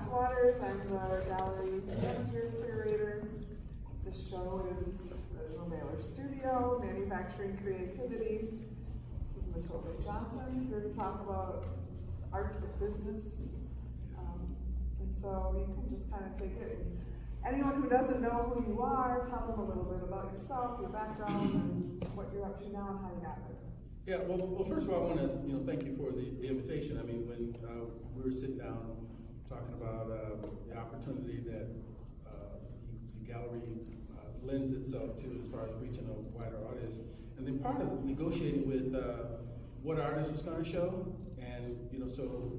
Waters. I'm the gallery manager, curator. The show is Original Mailer Studio, Manufacturing Creativity. This is Mutope Johnson, here to talk about art of business. And so you can just kind of take it. Anyone who doesn't know who you are, tell them a little bit about yourself, your background, and what you're up to now and how you got there. Yeah, well, first of all, I want to thank you for the invitation. I mean, when we were sitting down talking about the opportunity that the gallery lends itself to as far as reaching a wider audience, and then part of negotiating with what artist was going to show, and so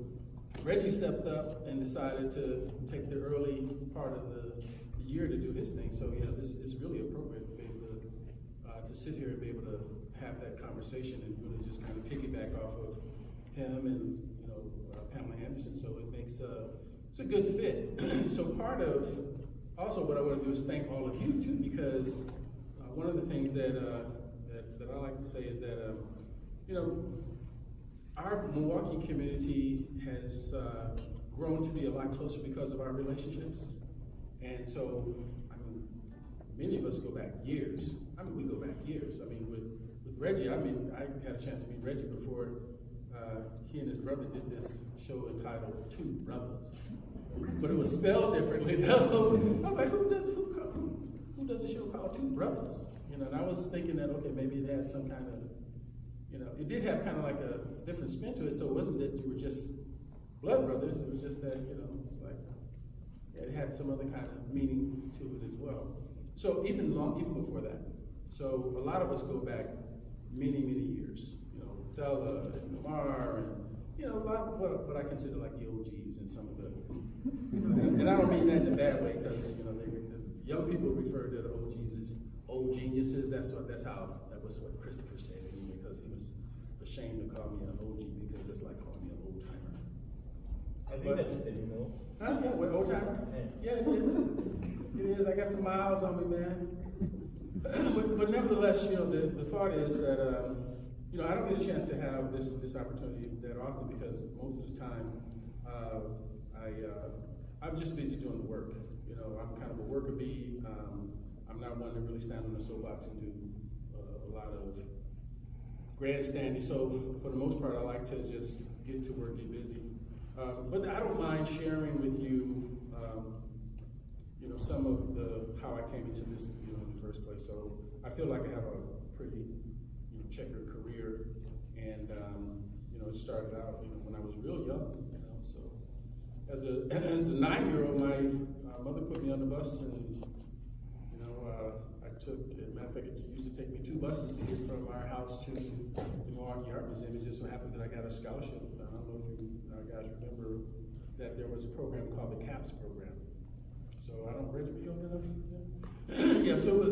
Reggie stepped up and decided to take the early part of the year to do his thing. So yeah, this is really appropriate to be able to sit here and be able to have that conversation and really just kind of piggyback off of him and Pamela Anderson. So it makes it's a good fit. So part of also what I want to do is thank all of you too, because one of the things that I like to say is that our Milwaukee community has grown to be a lot closer because of our relationships. And so, I mean, many of us go back years. I mean, we go back years. I mean, with Reggie, I mean, I had a chance to meet Reggie before he and his brother did this show entitled Two Brothers. But it was spelled differently though. I was like, who does a show called Two Brothers? And I was thinking that, okay, maybe it had some kind of, it did have kind of like a different spin to it. So it wasn't that you were just blood brothers. It was just that, like it had some other kind of meaning to it as well. So even before that. So a lot of us go back many years. Della and Lamar and a lot of what I consider like the OGs and some of the, and I don't mean that in a bad way because the young people refer to the OGs as old geniuses. That was what Christopher said anyway, because he was ashamed to call me an OG because it's like calling me an old timer. I think that's it, Huh? Yeah, what, old timer? Yeah, it is. It is. I got some miles on me, man. but nevertheless, the thought is that I don't get a chance to have this opportunity that often because most of the time I'm just busy doing the work. I'm kind of a worker bee. I'm not one to really stand on the soapbox and do a lot of grandstanding. So for the most part, I like to just get to work, get busy. But I don't mind sharing with you, some of how I came into this, in the first place. So I feel like I have a pretty, checkered career, and it started out, when I was real young. So as a 9-year-old, my mother put me on the bus, and I took. As a matter of fact, it used to take me 2 buses to get from our house to the Milwaukee Art Museum. It just so happened that I got a scholarship. I don't know if you guys remember that there was a program called the CAPS program. So I don't, Reggie, were you old enough? Yeah. So it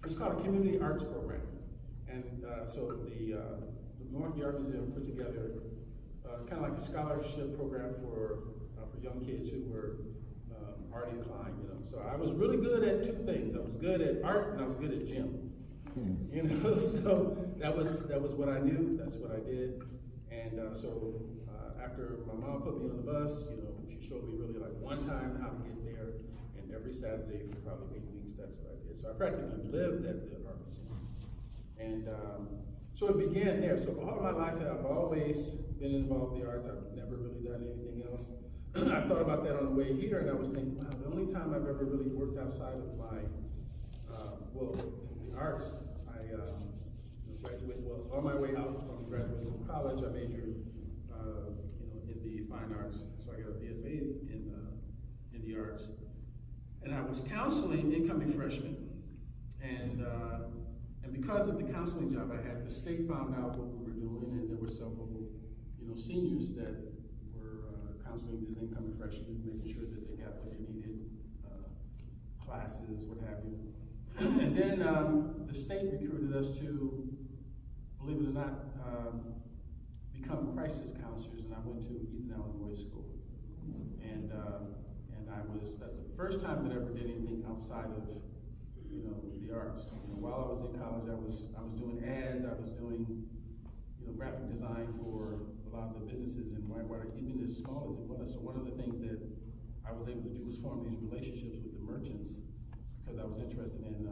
was called a community arts program, and so the Milwaukee Art Museum put together kind of like a scholarship program for young kids who were art inclined. So I was really good at 2 things. I was good at art and I was good at gym. So that was what I knew. That's what I did. And so after my mom put me on the bus, she showed me really like one time how to get there, and every Saturday for probably 8 weeks, that's what I did. So I practically lived at the art museum. And so it began there. So all of my life, I've always been involved in the arts. I've never really done anything else. I thought about that on the way here, and I was thinking, wow, the only time I've ever really worked outside of my, the arts, I graduated, on my way out from graduating from college, I majored, in the fine arts. So I got a BFA in the arts. And I was counseling incoming freshmen. And because of the counseling job I had, the state found out what we were doing, and there were several, seniors that were counseling these incoming freshmen, making sure that they got what they needed, classes, what have you. And then the state recruited us to, believe it or not, become crisis counselors, and I went to Eaton Illinois School. And that's the first time that I ever did anything outside of the arts. While I was in college, I was doing ads, I was doing graphic design for a lot of the businesses in Whitewater, even as small as it was. So one of the things that was able to do was form these relationships with the merchants because I was interested in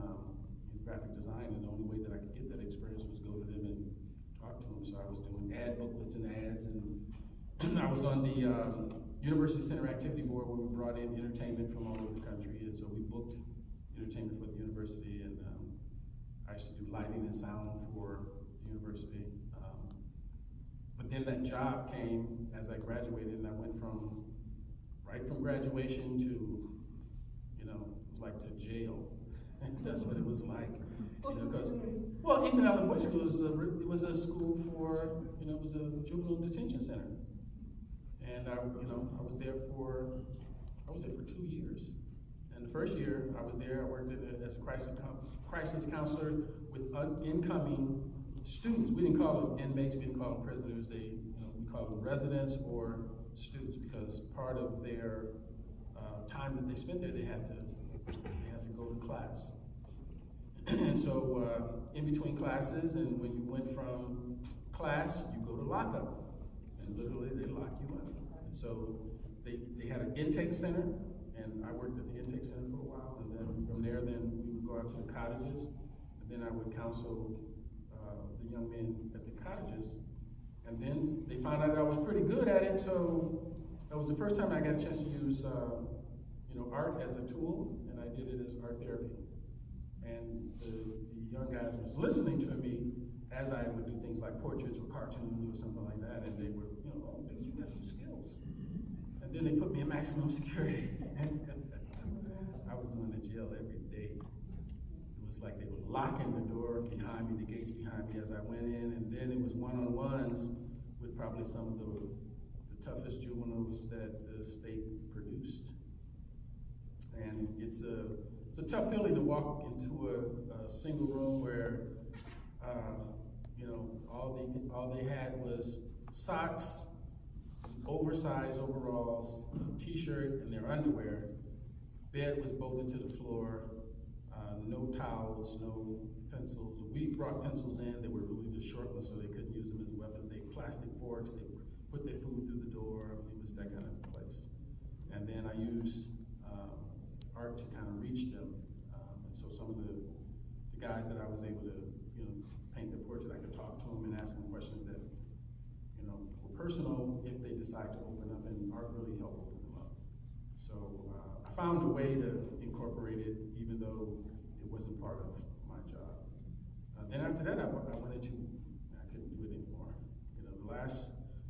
graphic design, and the only way that I could get that experience was go to them and talk to them. So I was doing ad booklets and ads, and I was on the University Center Activity Board where we brought in entertainment from all over the country, and so we booked entertainment for the university, and I used to do lighting and sound for the university. But then that job came as I graduated, and I went right from graduation to, it was like to jail. That's what it was like, because, well, Ethan Allen Boys School was a school for, it was a juvenile detention center. And I was there for 2 years. And the first year I was there, I worked as a crisis counselor with incoming students. We didn't call them inmates, we didn't call them prisoners. We called them residents or students, because part of their time that they spent there, they had to go to class. And so in between classes, and when you went from class, you go to lockup, and literally they lock you up. And so they had an intake center, and I worked at the intake center for a while, and then from there, then we would go out to the cottages, and then I would counsel the young men at the cottages, and then they found out I was pretty good at it, so that was the first time I got a chance to use art as a tool, and I did it as art therapy. And the young guys was listening to me as I would do things like portraits or cartoons or something like that, and they were, oh, dude, you got some skills. And then they put me in maximum security. I was going to jail every day. It was like they were locking the door behind me, the gates behind me as I went in, and then it was one-on-ones with probably some of the toughest juveniles that the state produced. And it's a tough feeling to walk into a single room where, all they had was socks, oversized overalls, t-shirt, and their underwear. Bed was bolted to the floor, no towels, no pencils. We brought pencils in, they were really just short ones, so they couldn't use them as weapons. They had plastic forks, they put their food through the door. It was that kind of place. And then I used art to kind of reach them. And so some of the guys that I was able to, paint their portrait, I could talk to them and ask them questions that, were personal if they decide to open up, and art really helped open them up. So I found a way to incorporate it, even though it wasn't part of my job. Then after that, I went into, I couldn't do it anymore.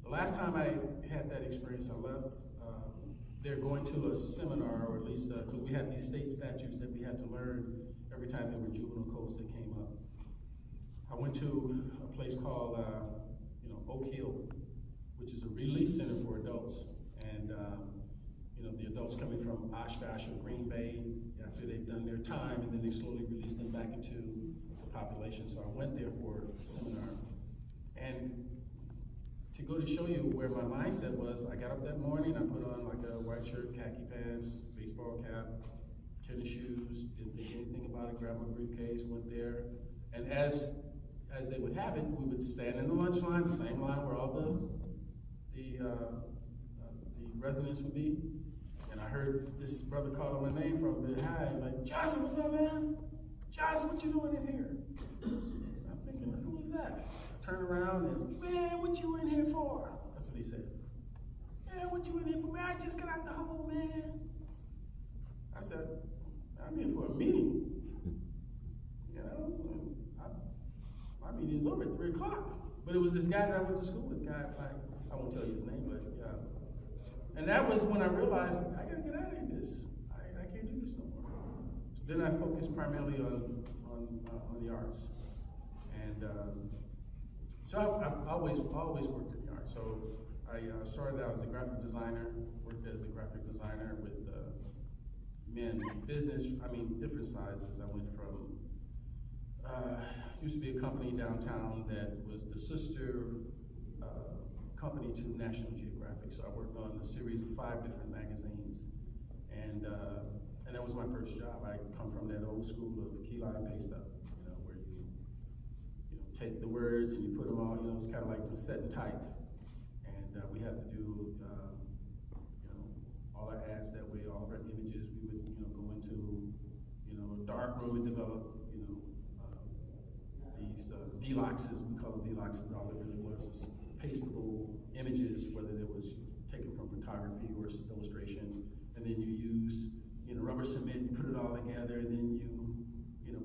The last time I had that experience, I left. They're going to a seminar, or at least, because we had these state statutes that we had to learn every time there were juvenile codes that came up. I went to a place called, Oak Hill, which is a release center for adults. And, the adults coming from Oshkosh or Green Bay, after they've done their time, and then they slowly release them back into the population. So I went there for a seminar. And to go to show you where my mindset was, I got up that morning, I put on like a white shirt, khaki pants, baseball cap, tennis shoes, didn't think anything about it, grabbed my briefcase, went there. And as they would have it, we would stand in the lunch line, the same line where all the residents would be. And I heard this brother calling my name from behind, like, Johnson, what's up, man? Johnson, what you doing in here? I'm thinking, who is that? Turn around and, man, what you in here for? That's what he said. Man, what you in here for? Man, I just got out the hole, man. I said, I'm here for a meeting. My meeting is over at 3 o'clock. But it was this guy that I went to school with, I won't tell you his name, but yeah. And that was when I realized, I gotta get out of this. I can't do this no more. So then I focused primarily on the arts. And so I've always worked in the arts. So I started out as a graphic designer, worked as a graphic designer with men's business, different sizes. I went from, used to be a company downtown that was the sister company to National Geographic. So I worked on a series of 5 different magazines. And that was my first job. I come from that old school of key line paste up, where you take the words and you put them all, it's kind of like the set and type. And we had to do, all our ads that way, dark room and develop, these vloxes. We call them vloxes. All it really was pastable images, whether it was taken from photography or illustration, and then you use rubber cement, you put it all together, and then you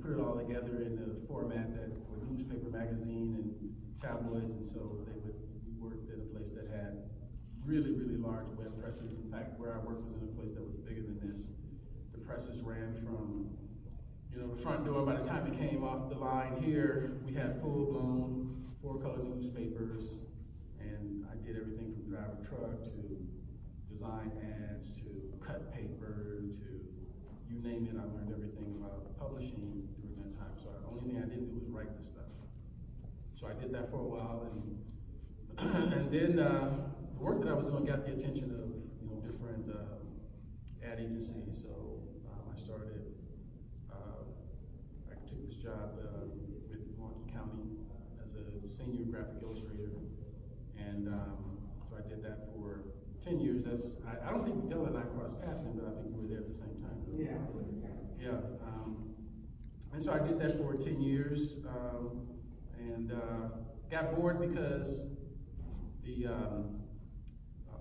put it all together in a format that for newspaper, magazine, and tabloids. And so we worked at a place that had really, really large web presses. In fact, where I worked was in a place that was bigger than this. The presses ran from the front door. By the time it came off the line here, we had full-blown 4-color newspapers, and I did everything from drive a truck to design ads to cut paper to you name it. I learned everything about publishing during that time. So the only thing I didn't do was write the stuff. So I did that for a while, and then the work that I was doing got the attention of different ad agencies. So I started. I took this job with Milwaukee County as a senior graphic illustrator, and so I did that for 10 years. I don't think Della and I crossed paths, but I think we were there at the same time. Yeah. Yeah. And so I did that for 10 years, and got bored because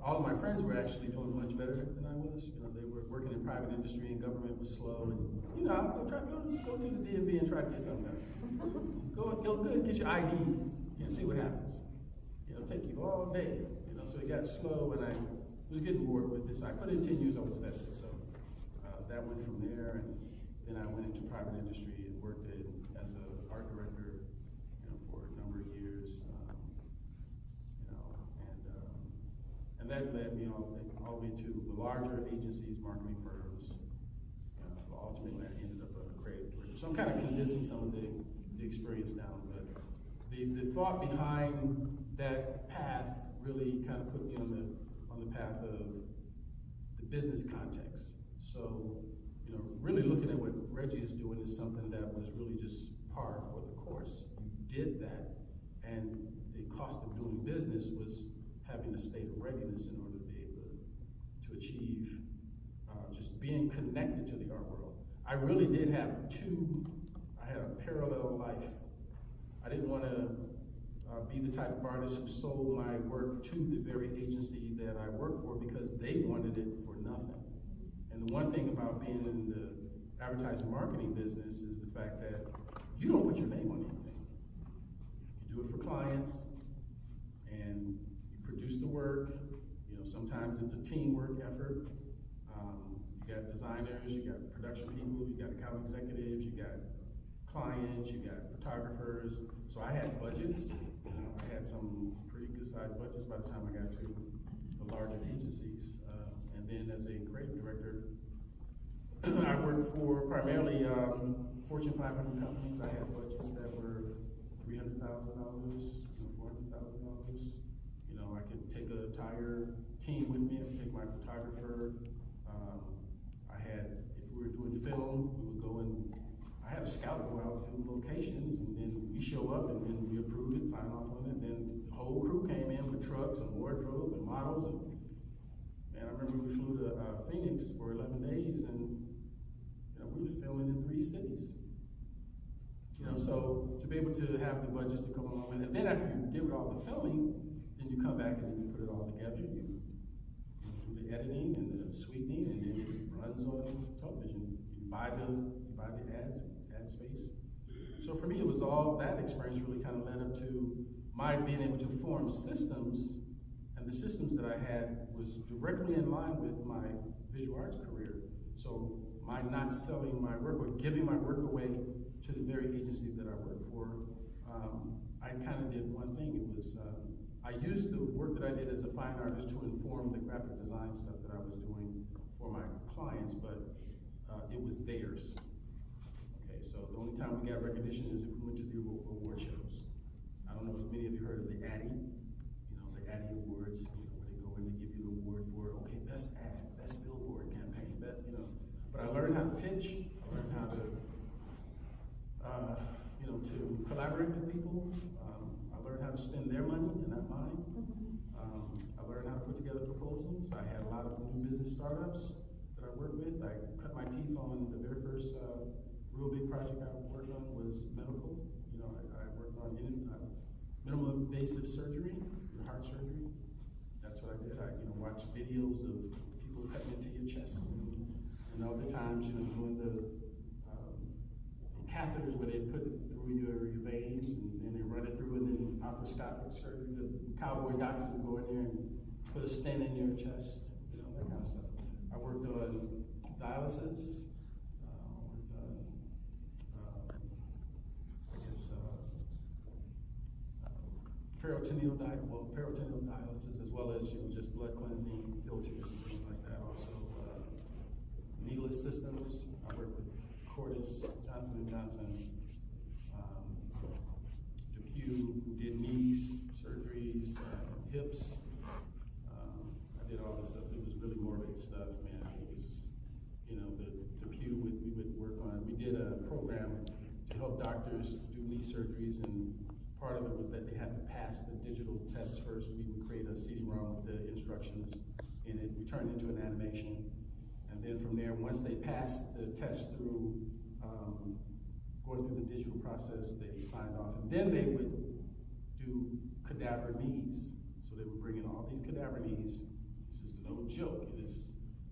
all of my friends were actually doing much better than I was. They were working in private industry and government was slow. And I'll go to the DMV and try to get something done. Go good, get your ID and see what happens. It'll take you all day. So it got slow, and I was getting bored with this. I put in 10 years I was vested, so that went from there, and then I went into private industry and worked as an art director, for a number of years, and that led me all the way to the larger agencies, marketing firms. Ultimately, I ended up a creative director. So I'm kind of condensing some of the experience down, but the thought behind that path really kind of put me on the path of the business context. So, really looking at what Reggie is doing is something that was really just par for the course. You did that, and the cost of doing business was having a state of readiness in order to be able to achieve just being connected to the art world. I really did have I had a parallel life. I didn't want to be the type of artist who sold my work to the very agency that I work for because they wanted it for nothing. And the one thing about being in the advertising marketing business is the fact that you don't put your name on anything. You do it for clients, and you produce the work. Sometimes it's a teamwork effort. You got designers, you got production people, you got account executives, you got clients, you got photographers. So I had budgets. I had some pretty good sized budgets by the time I got to the larger agencies. And then as a creative director, I worked for primarily Fortune 500 companies. I had budgets that were $300,000, $400,000. I could take an entire team with me. I could take my photographer. If we were doing film, we would go and I had a scout go out to locations, and then we show up, and then we approve it, sign off on it, and then the whole crew came in with trucks and wardrobe and models, and man, I remember we flew to Phoenix for 11 days, and we were filming in 3 cities. So to be able to have the budgets to come along, and then after you did all the filming, then you come back and you put it all together, you do the editing and the sweetening, and then it runs on television. You buy the ad space. So for me, it was all that experience really kind of led up to my being able to form systems, and the systems that I had was directly in line with my visual arts career. So my not selling my work or giving my work away to the very agency that I work for, I kind of did one thing. It was, I used the work that I did as a fine artist to inform the graphic design stuff that I was doing for my clients, but it was theirs. Okay, so the only time we got recognition is if we went to the award shows. I don't know if many of you heard of the Addy, the Addy Awards, where they go in and give you the award for, okay, best ad, best billboard campaign, best, But I learned how to pitch, I learned how to, to collaborate with people. I learned how to spend their money and not mine. I learned how to put together proposals. I had a lot of new business startups that I worked with. I cut my teeth on the very first real big project I worked on was medical. You know, I worked on minimal invasive surgery, heart surgery. That's what I did. I, you know, watched videos of people cutting into your chest, and other times, you know, doing the catheters where they put it through your veins and then they run it through, and then arthroscopic surgery. The cowboy doctors would go in there and put a stent in your chest, you know, that kind of stuff. I worked on dialysis. Peritoneal dialysis, as well as, you know, just blood cleansing, filters and things like that. Also, needless systems. I work with Cordis, Johnson & Johnson, DePuy, who did knees, surgeries, hips. I did all this stuff. It was really morbid stuff, man. It was, you know, the DePuy we would work on. We did a program to help doctors do knee surgeries, and part of it was that they had to pass the digital tests first. We would create a CD-ROM with the instructions in it. We turned it into an animation. And then from there, once they passed the test through, going through the digital process, they signed off. And then they would do cadaver knees. So they would bring in all these cadaver knees. This is no joke.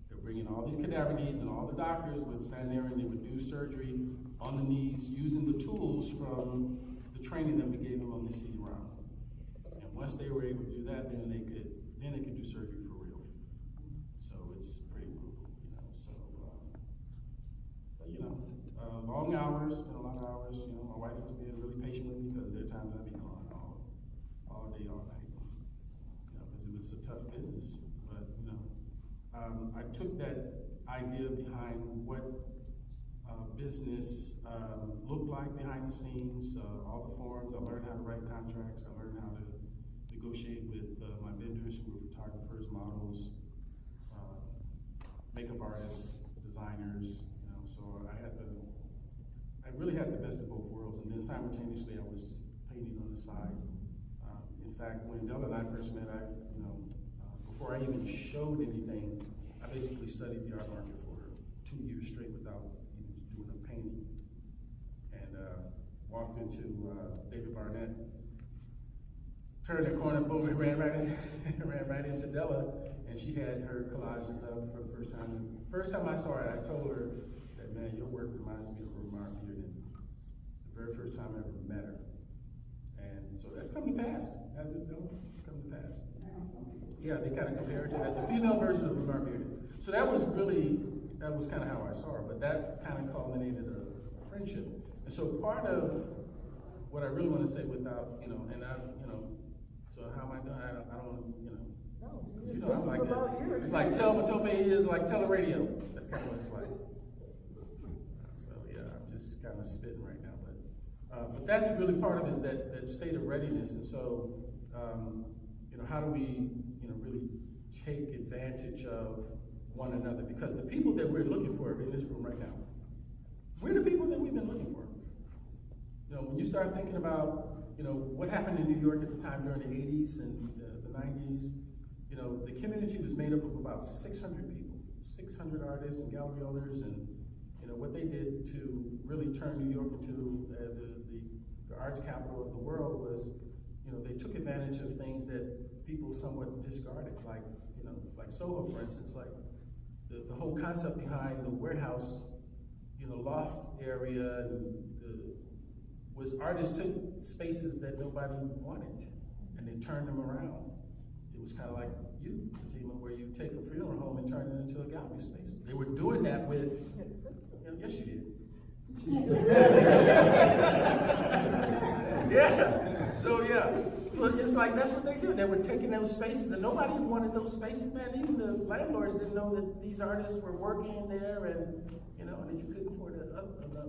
They're bringing all these cadaver knees, and all the doctors would stand there and they would do surgery on the knees using the tools from the training that we gave them on the CD-ROM. And once they were able to do that, then they could do surgery for real. So it's pretty brutal, you know. So, but you know, long hours, a lot of hours. You know, my wife was being really patient with me because there are times I'd be gone all day, all night. You know, because it was a tough business. But you know, I took that idea behind what business looked like behind the scenes, all the forms. I learned how to write contracts. I learned how to negotiate with my vendors who were photographers, models, makeup artists, designers. You know, so I really had the best of both worlds. And then simultaneously, I was painting on the side. In fact, when Della and I first met, before I even showed anything, I basically studied the art market for 2 years straight without doing a painting, and walked into David Barnett, turned the corner, boom, and ran right into Della, and she had her collages up for the first time. And first time I saw her, I told her that, man, your work reminds me of Lamar Bearden. The very first time I ever met her, and so that's come to pass. Has it come to pass? Yeah, they kind of compared to that, the female version of Lamar Bearden. So that was kind of how I saw her, but that kind of culminated a friendship. And so part of what I really want to say without, you know, so how am I doing? I don't want to, you know. No, You know, I'm like it's like Mutope is like teleradio. That's kind of what it's like. So yeah, I'm just kind of spitting right now, but that's really part of it, is that state of readiness. And so, you know, how do we, you know, really take advantage of one another? Because the people that we're looking for in this room right now, we're the people that we've been looking for. You know, when you start thinking about, you know, what happened in New York at the time during the 80s and the 90s, you know, the community was made up of about 600 people, 600 artists and gallery owners, and, you know, what they did to really turn New York into the arts capital of the world was, you know, they took advantage of things that people somewhat discarded, like, you know, like Soho, for instance, like the whole concept behind the warehouse, you know, loft area, was artists took spaces that nobody wanted, and they turned them around. It was kind of like you, Fatima, where you take a funeral home and turn it into a gallery space. They were doing that with, you know, yes, you did. Yeah. So yeah, it's like that's what they did. They were taking those spaces, and nobody wanted those spaces, man. Even the landlords didn't know that these artists were working there, and you know, and if you couldn't afford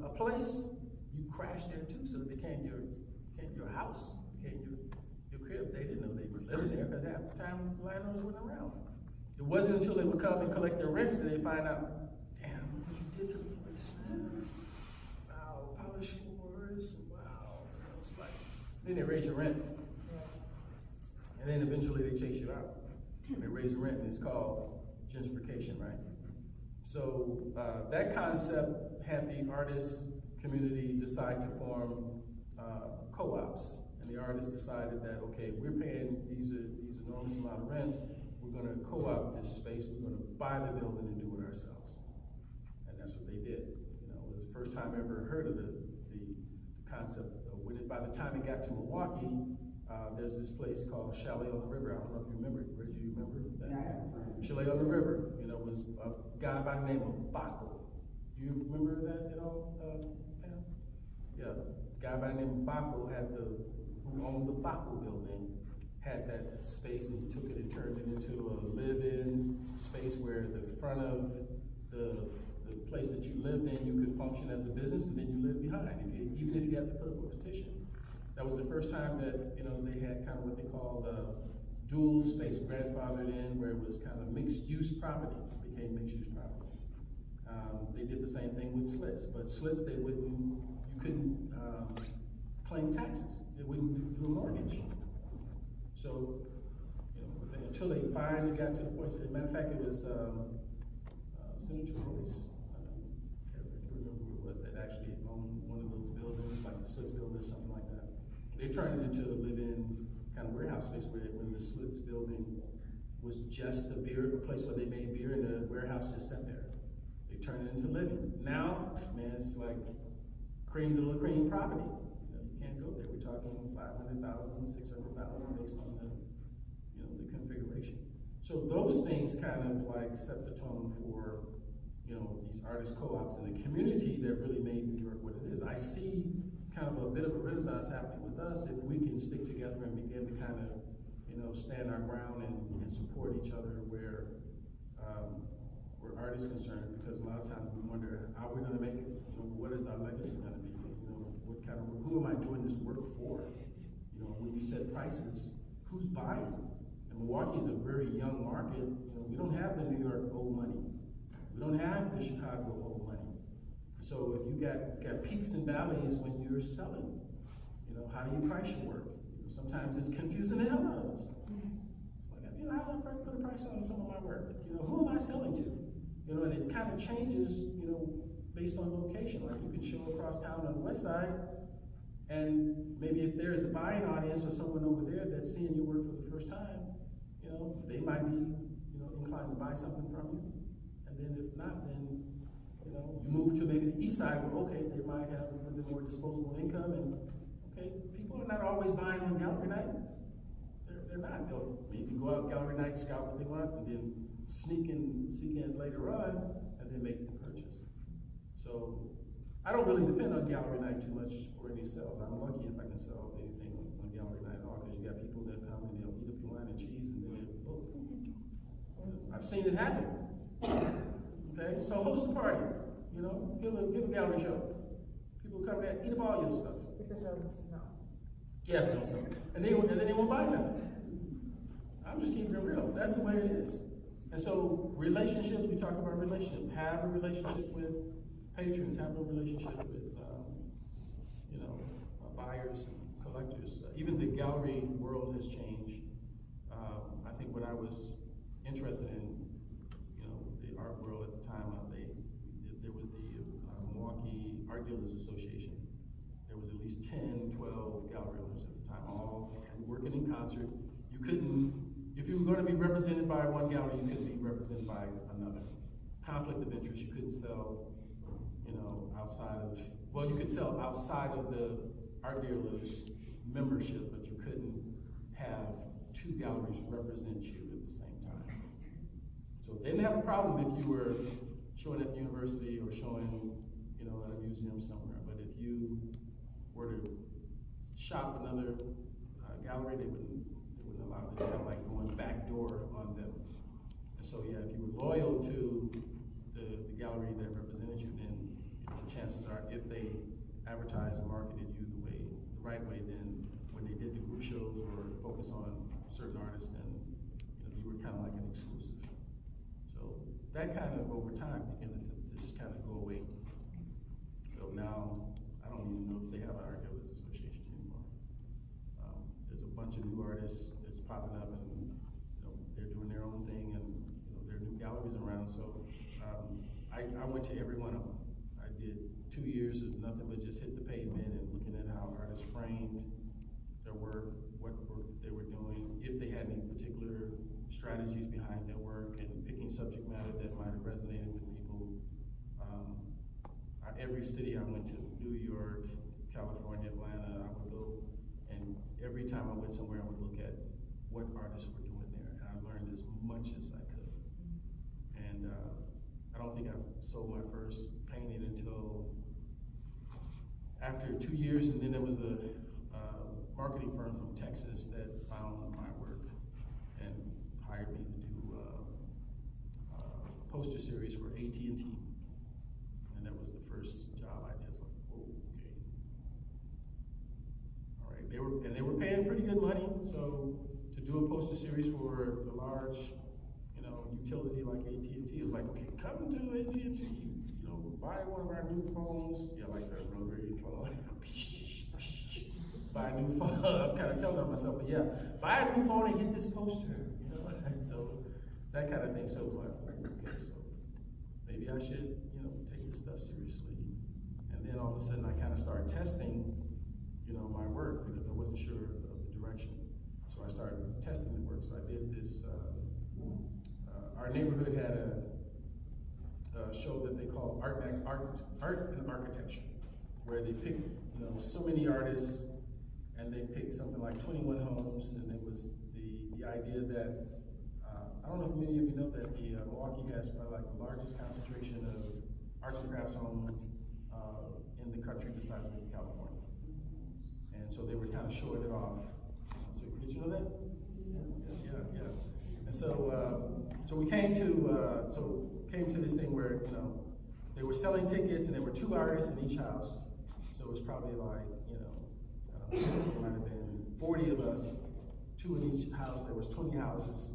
a place, you crashed there too. So it became your house, became your crib. They didn't know they were living there because half the time the landlords weren't around. It wasn't until they would come and collect their rents that they find out, damn, look what you did to the place, man. Wow, polished floors, wow. It's like, then they raise your rent. And then eventually they chase you out. And they raise the rent, and it's called gentrification, right? So that concept had the artist community decide to form co-ops. And the artists decided that, okay, we're paying these enormous amount of rents, we're gonna co-op this space, we're gonna buy the building and do it ourselves. And that's what they did. You know, it was the first time I ever heard of the concept. By the time it got to Milwaukee, there's this place called Chalet on the River. I don't know if you remember it. Reggie, you remember that? Yeah, I have a friend. Chalet on the River, you know, was a guy by the name of Baco. Do you remember that at all, Pam? Yeah, guy by the name of Baco who owned the Baco building, had that space, and he took it and turned it into a live-in space where the front of the place that you lived in, you could function as a business, and then you lived behind, even if you had to put up a petition. That was the first time that, you know, they had kind of what they called dual space grandfathered in, where it was kind of mixed-use property. It became mixed-use property. They did the same thing with Slits, but Slits, you couldn't claim taxes. They wouldn't do a mortgage. So, you know, until they finally got to the point, as a matter of fact, it was Senator Royce, I can't remember who it was, that actually owned one of those buildings, like the Slits building or something like that. They turned it into a live-in kind of warehouse space where when the Slits building was just a place where they made beer, and the warehouse just sat there. They turned it into living. Now, man, it's like cream de la cream property. You know, you can't go there. We're talking 500,000, 600,000 based on the, you know, the configuration. So those things kind of like set the tone for, you know, these artist co-ops and the community that really made New York what it is. I see kind of a bit of a renaissance happening with us if we can stick together and begin to kind of, you know, stand our ground and support each other where art is concerned, because a lot of times we wonder how we're going to make it. You know, what is our legacy going to be? You know, who am I doing this work for? You know, when you set prices, who's buying? And Milwaukee is a very young market. You know, we don't have the New York old money. We don't have the Chicago old money. So if you got peaks and valleys when you're selling, you know, how do you price your work? You know, sometimes it's confusing the hell out of us. It's like, you know, how do I put a price on some of my work? You know, who am I selling to? You know, and it kind of changes, you know, based on location. Like you could show across town on the west side, and maybe if there is a buying audience or someone over there that's seeing your work for the first time, you know, they might be, you know, inclined to buy something from you. And then if not, then, you know, you move to maybe the east side where, okay, they might have a little bit more disposable income, and, okay, people are not always buying on gallery night. They're not. They'll maybe go out gallery night, scout what they want, and then sneak in later on, and then make the purchase. So I don't really depend on gallery night too much for any sales. I'm lucky if I can sell anything on gallery night at all, because you got people that come and they'll eat up your wine and cheese, and then they'll book. I've seen it happen. Okay, so host a party. You know, give a gallery show. People come there, eat up all your stuff. If it doesn't snow. Yeah, if it doesn't snow. And then they won't buy nothing. I'm just keeping it real. That's the way it is. And so relationships, we talk about relationship. Have a relationship with patrons. Have a relationship with, you know, buyers and collectors. Even the gallery world has changed. I think when I was interested in, you know, the art world at the time, there was the Milwaukee Art Dealers Association. There was at least 10, 12 gallery owners at the time, all working in concert. You couldn't, if you were going to be represented by one gallery, you couldn't be represented by another. Conflict of interest, you couldn't sell, you know, outside of, well, you could sell outside of the art dealers membership, but you couldn't have two galleries represent you at the same time. So they didn't have a problem if you were showing at the university or showing, you know, at a museum somewhere. But if you were to shop another gallery, they wouldn't allow it. It's kind of like going backdoor on them. And so yeah, if you were loyal to the gallery that represented you, then, you know, the chances are, if they advertised and marketed you the right way, then when they did the group shows or focus on certain artists, then, you know, you were kind of like an exclusive. So that kind of over time began to just kind of go away. So now I don't even know if they have an art dealers association anymore. There's a bunch of new artists that's popping up, and, you know, they're doing their own thing, and, you know, there are new galleries around. So I went to every one of them. I did 2 years of nothing but just hit the pavement and looking at how artists framed their work, what work they were doing, if they had any particular strategies behind their work, and picking subject matter that might have resonated with people. Every city I went to, New York, California, Atlanta, I would go, and every time I went somewhere, I would look at what artists were doing there, and I learned as much as I could. And I don't think I sold my first painting until after 2 years, and then there was a marketing firm from Texas that found my work and hired me to do a poster series for AT&T. And that was the first job I did. I was like, oh, okay. All right, they were paying pretty good money, so to do a poster series for a large, utility like AT&T is like, okay, come to AT&T, buy one of our new phones. Yeah, like that rotary phone. Buy a new phone. I'm kind of telling on myself, but yeah, buy a new phone and get this poster. So that kind of thing. So okay, so maybe I should, take this stuff seriously. And then all of a sudden, I kind of started testing, my work because I wasn't sure of the direction. So I started testing the work. So I did this. Our neighborhood had a show that they called Art and Architecture, where they picked, so many artists, and they picked something like 21 homes, and it was the idea that, I don't know if many of you know that Milwaukee has probably like the largest concentration of arts and crafts homes in the country besides maybe California. And so they were kind of showing it off. So did you know that? Yeah. And so we came to this thing where they were selling tickets, and there were 2 artists in each house. So it was probably like I don't know, there might have been 40 of us, 2 in each house. There was 20 houses.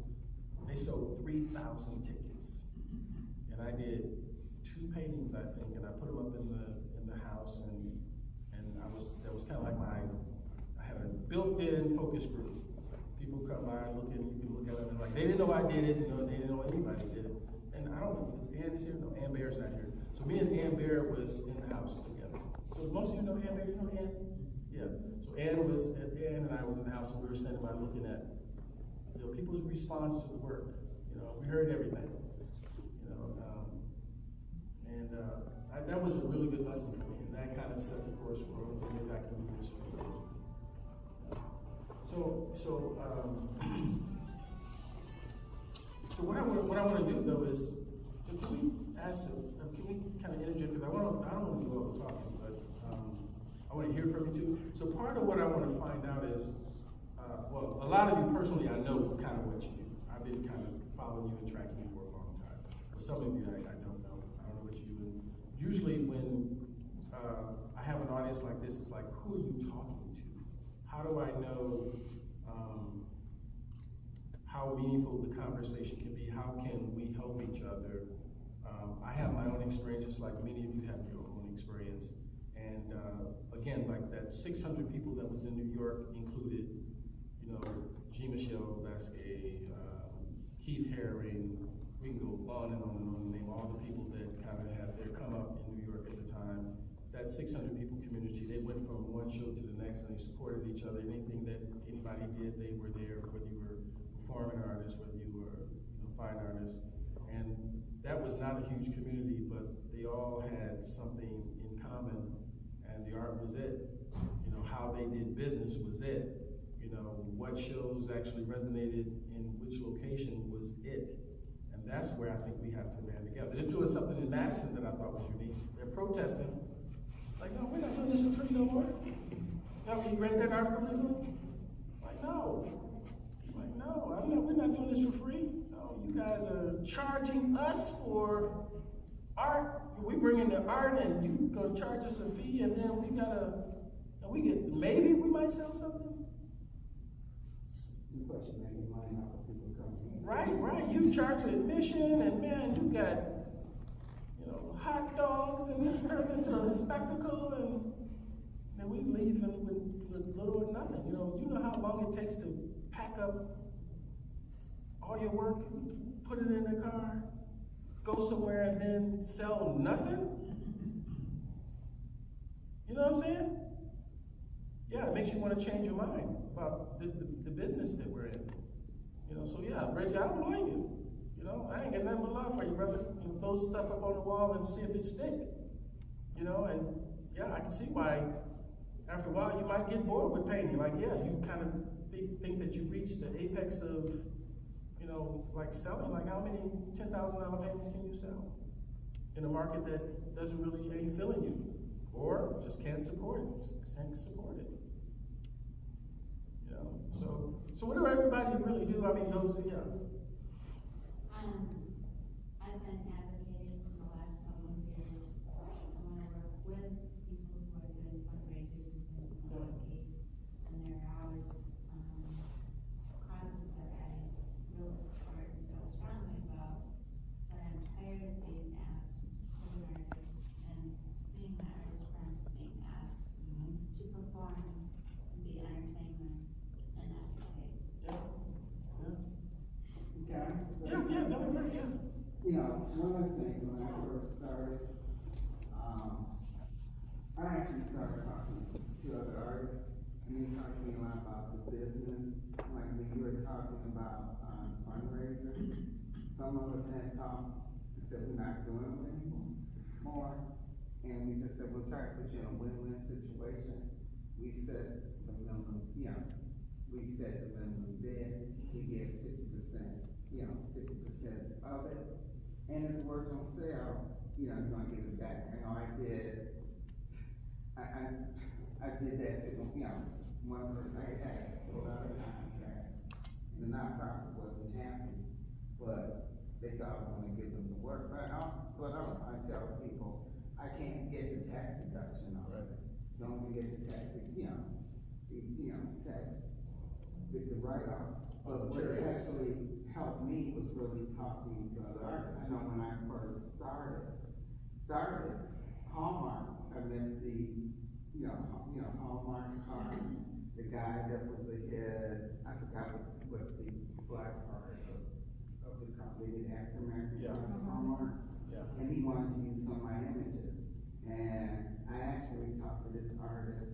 They sold 3,000 tickets, and I did 2 paintings, I think, and I put them up in the house, and that was kind of like I had a built-in focus group. People come by, you can look at them, and like they didn't know I did it, they didn't know anybody did it, and I don't know, is Ann is here? No, Ann Bear's not here. So me and Ann Bear was in the house together. So most of you know Ann Bear, you know Ann? Yeah. So Ann and I was in the house, and we were standing by looking at people's response to the work. We heard everything. That was a really good lesson for me, and that kind of set the course for maybe I can do this for you. So what I want to do though is, can we kind of interject, because I don't want to do all the talking, but I want to hear from you too. So part of what I want to find out is, a lot of you personally, I know kind of what you do. I've been kind of following you and tracking you for a long time. But some of you, I don't know. I don't know what you do. And usually when I have an audience like this, it's like, who are you talking to? How do I know how meaningful the conversation can be? How can we help each other? I have my own experiences, like many of you have your own experience. And again, like that 600 people that was in New York included, Jean-Michel Basquiat, Keith Haring, we can go on and on and on and name all the people that kind of had their come up in New York at the time. That 600 people community, they went from one show to the next, and they supported each other. Anything that anybody did, they were there, whether you were performing artist, whether you were fine artist. And that was not a huge community, but they all had something in common, and the art was it. How they did business was it. What shows actually resonated in which location was it. And that's where I think we have to band together. They're doing something in Madison that I thought was unique. They're protesting. It's like, no, we're not doing this for free no more. You read that article recently? Like, no. It's like, no, we're not doing this for free. No, you guys are charging us for art. We bring in the art, and you go charge us a fee, and then maybe we might sell something. Right. You charge admission, and man, you got hot dogs, and this turned into a spectacle, and then we leave with little or nothing. You know how long it takes to pack up all your work, put it in the car, go somewhere and then sell nothing? You know what I'm saying? Yeah, it makes you want to change your mind about the business that we're in. You know, so yeah, Reggie, I don't blame you. You know, I ain't got nothing but love for you, brother. You know, throw stuff up on the wall and see if it stick. You know, and yeah, I can see why after a while you might get bored with painting. Like, yeah, you kind of think that you reached the apex of, you know, like selling. Like, how many $10,000 paintings can you sell in a market that doesn't really ain't feeling you, or just can't support it? Can't support it. You know, so what do everybody really do? I mean, those, yeah. I've been advocating for the last couple of years. I want to work with people who are doing fundraisers and things in the case, and there are always causes that I really support and feel strongly about. But I'm tired of being asked as an artist and seeing my artist friends being asked to perform and be entertainment and not be paid. Yeah. You know, one of the things when I first started, I actually started talking to other artists, and they talked to me a lot about the business, like when you were talking about fundraising. Some of us had talked and said we're not doing it anymore, and we just said we'll try to put you in a win-win situation. We set the minimum, we set the minimum bid, we get 50%, 50% of it. And if the work don't sell, you're gonna give it back. I know I did that to, one person I had pulled out a contract. And the nonprofit wasn't happy, but they thought I was gonna give them the work. But I tell people, I can't get the tax deduction on it. Don't get the tax, tax, the write-off. But what actually helped me was really talking to other artists. I know when I first started Hallmark, I met the, Hallmark cards, the guy that was the head, I forgot what the black part of the company, the African American Hallmark. Yeah. And he wanted to use some of my images. And I actually talked to this artist,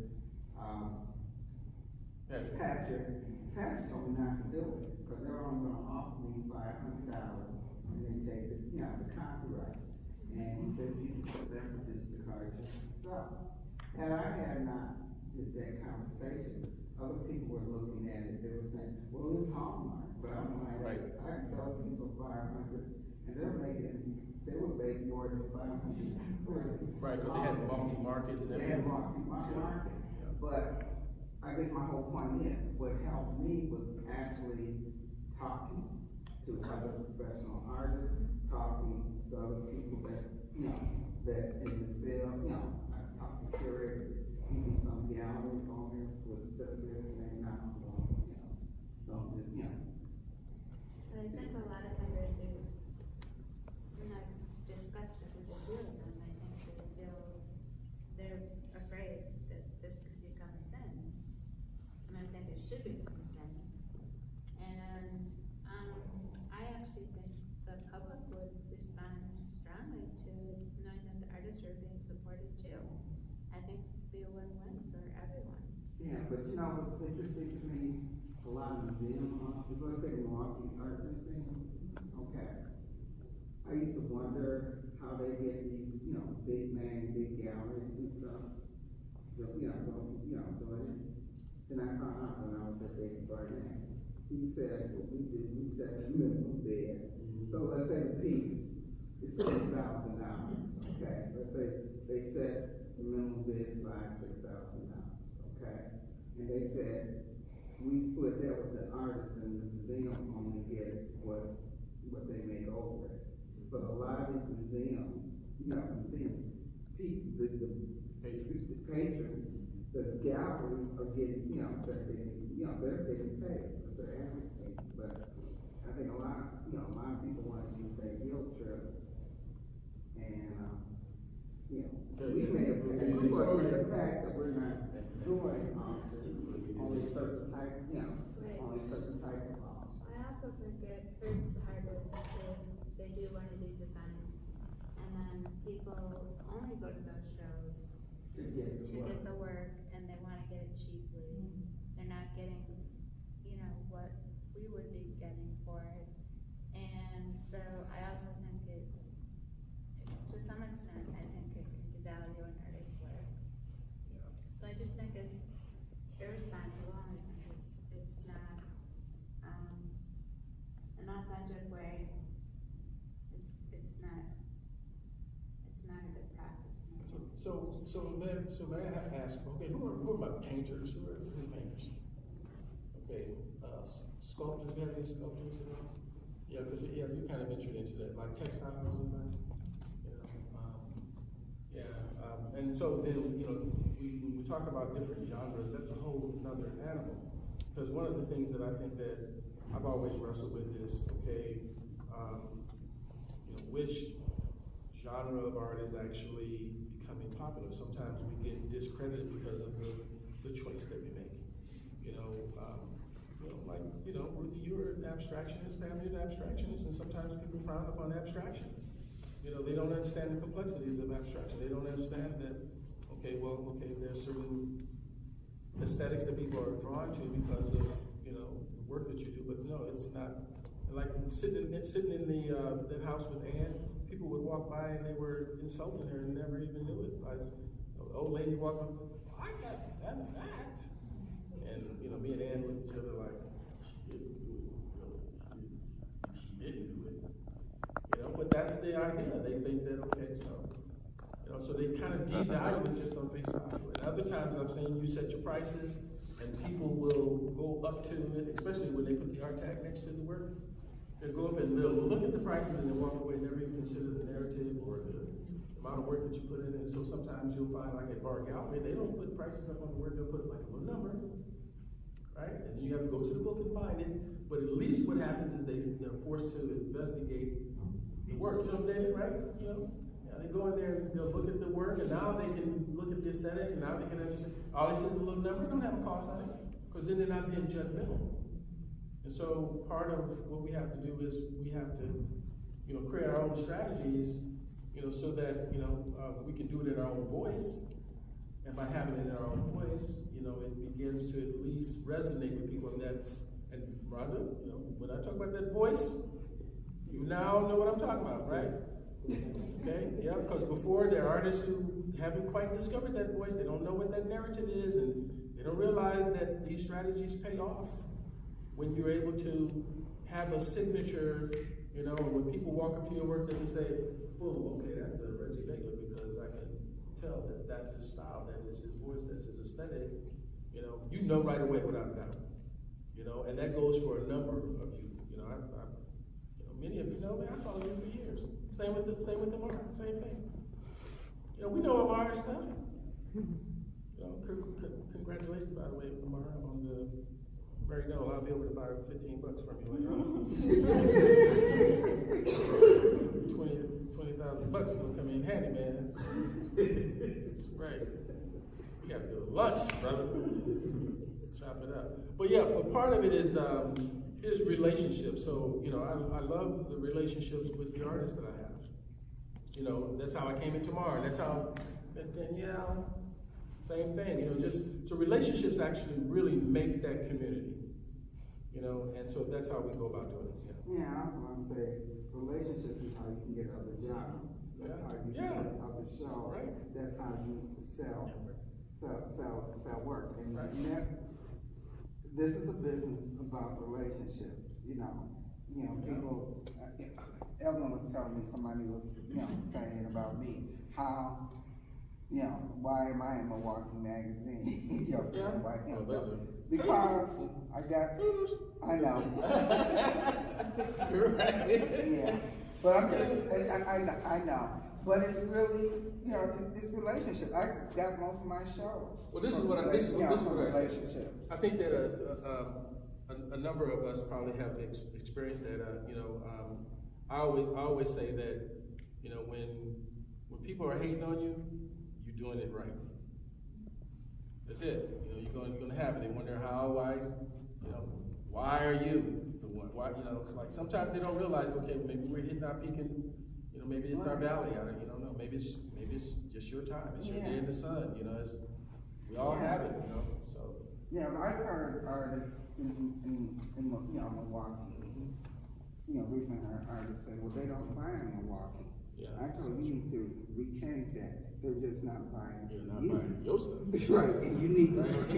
Patrick told me not to do it, because they're only gonna offer me $500 and then take the copyrights. And he said, you can then produce the card yourself. Had I not did that conversation, other people were looking at it, they were saying, well, it's Hallmark, but I'm like, Right. I can sell a piece for $500, and they were making more than $500. Right, because they had multi-markets and They had everything. multi-markets, Yeah. but I guess my whole point is, what helped me was actually talking to other professional artists, talking to other people that's in the field, I talked to curators, even some gallery owners would sit there saying, no, don't do, But I think a lot of fundraisers, when I've discussed with people doing them, I think they feel they're afraid that this could become a thing. And I think it should become a thing. And I actually think the public would respond strongly to knowing that the artists are being supported too. I think it'd be a win-win for everyone. Yeah, but what's interesting to me, a lot of museum, let's say Milwaukee Art Museum, okay. I used to wonder how they get these, big galleries and stuff. Doing it. Then I found out when I was at David Barnett. He said, what we did, we set the minimum bid. So let's say the piece is $6,000, okay? Let's say they set the minimum bid $6,000, okay? And they said, we split that with the artist and the museum only gets what they make over it. But a lot of these museum people, the patrons, the galleries are getting, they're getting paid because they're advocating. But I think a lot of people want to use that guilt trip, and we may have the fact that we're not doing only certain type, only certain type of I also think it hurts the artists if they do one of these events people only go to those shows To get to get the work, and they wanna get it cheaply. They're not getting, you know, what we would be getting for it. And so I also think to some extent, I think it can devalue an artist's work. So I just think it's irresponsible, and I think it's not, an authentic way. It's not a good practice. So may I ask, okay, who are my painters? Who are painters? Okay, sculptors, do you have any sculptors at all? Yeah, because you kind of ventured into that, like textiles and like, and so then, when we talk about different genres, that's a whole nother animal. Because one of the things that I think that I've always wrestled with is, okay, which genre of art is actually becoming popular. Sometimes we get discredited because of the choice that we make. Ruthie, you're an abstractionist, family of abstractionists, and sometimes people frown upon abstraction. They don't understand the complexities of abstraction. They don't understand that, there's certain aesthetics that people are drawn to because of, the work that you do, but no, it's not. Like sitting in the house with Ann, people would walk by and they were insulting her and never even knew it. An old lady walked up, I got that. And, me and Ann looked at each other like, she didn't do it. But that's the idea. They think that, so they kind of devalue it just on face value. And other times I've seen you set your prices and people will go up to it, especially when they put the art tag next to the work. They'll go up and they'll look at the prices and they'll walk away and never even consider the narrative or the amount of work that you put in it. So sometimes you'll find like at Bar Gallery, they don't put prices up on the work, they'll put like a little number, right? And then you have to go to the book and find it. But at least what happens is they're forced to investigate the work. You know what David, right? They go in there and they'll look at the work, and now they can look at the aesthetics, and now they can understand. All they say is a little number, don't have a cost on it, because then they're not being judgmental. And so part of what we have to do is we have to, create our own strategies, so that, we can do it in our own voice. And by having it in our own voice, it begins to at least resonate with people. And Rhonda, when I talk about that voice, you now know what I'm talking about, right? Okay, yeah, because before there are artists who haven't quite discovered that voice, they don't know what that narrative is, and they don't realize that these strategies pay off when you're able to have a signature, and when people walk up to your work, they can say, boom, okay, that's a Reggie Baker, because I can tell that that's his style, that is his voice, that's his aesthetic, you know right away without a doubt, and that goes for a number of you, many of you know me, I followed you for years. Same with Amara, same thing. We know Amara's stuff. Congratulations, by the way, Amara, on the very no. I'll be able to buy $15 from you later on. $20,000 will come in handy, man. Right. We gotta go to lunch, brother. Chop it up. But part of it is relationships. So, I love the relationships with the artists that I have. That's how I came in tomorrow. That's how Danielle, same thing. So relationships actually really make that community. And so that's how we go about doing it. Yeah, I was going to say, relationships is how you can get other jobs. That's how you get other shows. Right. That's how you sell work. And Right. This is a business about relationships. People. Evelyn was telling me, somebody was saying about me how why am I in Milwaukee Magazine? Because I know. You're right. Yeah, but I know. But it's really, it's relationship. I got most of my shows. Well, this is what I say. Relationship. I think that a number of us probably have experienced that. I always say that, when people are hating on you, you're doing it right. That's it. You're going to have it. They wonder why are you the one? Why, it's like sometimes they don't realize, okay, maybe we're hitting our peak in you know, maybe it's our valley, you don't know, maybe it's just your time, it's your day in the sun, you know, we all have it, you know, so. Yeah, but I've heard artists in Milwaukee, recently heard artists say, well, they don't buy in Milwaukee. Yeah. I told you need to rechange that. They're just not buying You're not you. buying your stuff. Right, and you need to Right. look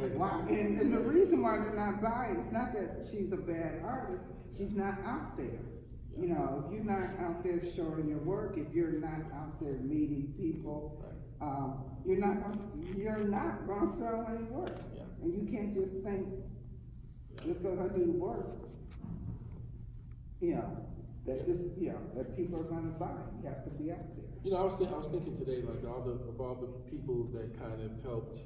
at why. And the reason why they're not buying, it's not that she's a bad artist, she's not out there. You know, if you're not out there showing your work, if you're not out there meeting people, you're not gonna sell any work. Yeah. And you can't just think, just because I do the work, that people are gonna buy. You have to be out there. You know, I was thinking today, like all the people that kind of helped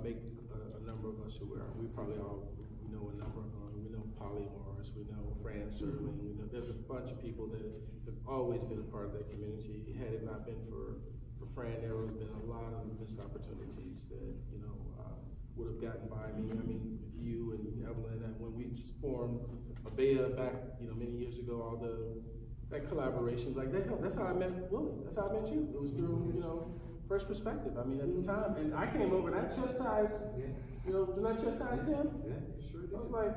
make a number of us who we probably all know a number of them. We know Polly Morris, we know Fran Serling, we know there's a bunch of people that have always been a part of that community. Had it not been for Fran, there would have been a lot of missed opportunities that would have gotten by me. I mean, you and Evelyn, and when we formed Abea back many years ago, all that collaboration, like that's how I met Willie. That's how I met you. It was through, First Perspective. I mean, at the time, and I came over and I chastised, did I chastise Tim? Yeah, sure did. I was like,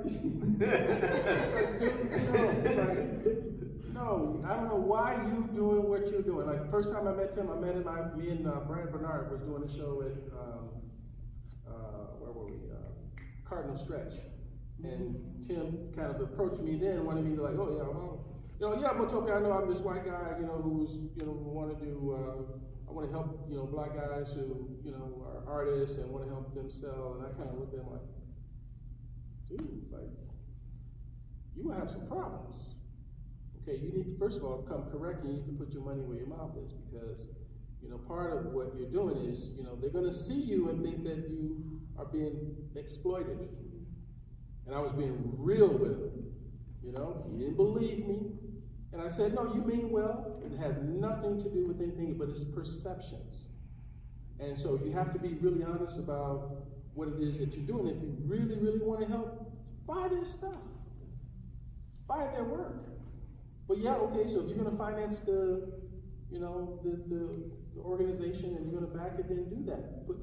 no, I don't know why you doing what you're doing. Like, the first time I met Tim, me and Brad Bernard was doing a show at, where were we? Cardinal Stretch. And Tim kind of approached me then and wanted me to like, oh yeah, well, Mutope, I know I'm this white guy, who's, want to do, I want to help, black guys who, are artists and want to help them sell. And I kind of looked at him like, dude, like, you will have some problems. Okay, you need to, first of all, come correct, you need to put your money where your mouth is, because, part of what you're doing is, they're going to see you and think that you are being exploited. And I was being real with him. He didn't believe me. And I said, no, you mean well. It has nothing to do with anything, but it's perceptions. And so you have to be really honest about what it is that you're doing. If you really, really want to help, buy their stuff. Buy their work. But yeah, okay, so if you're going to finance the organization and you're going to back it, then do that. But,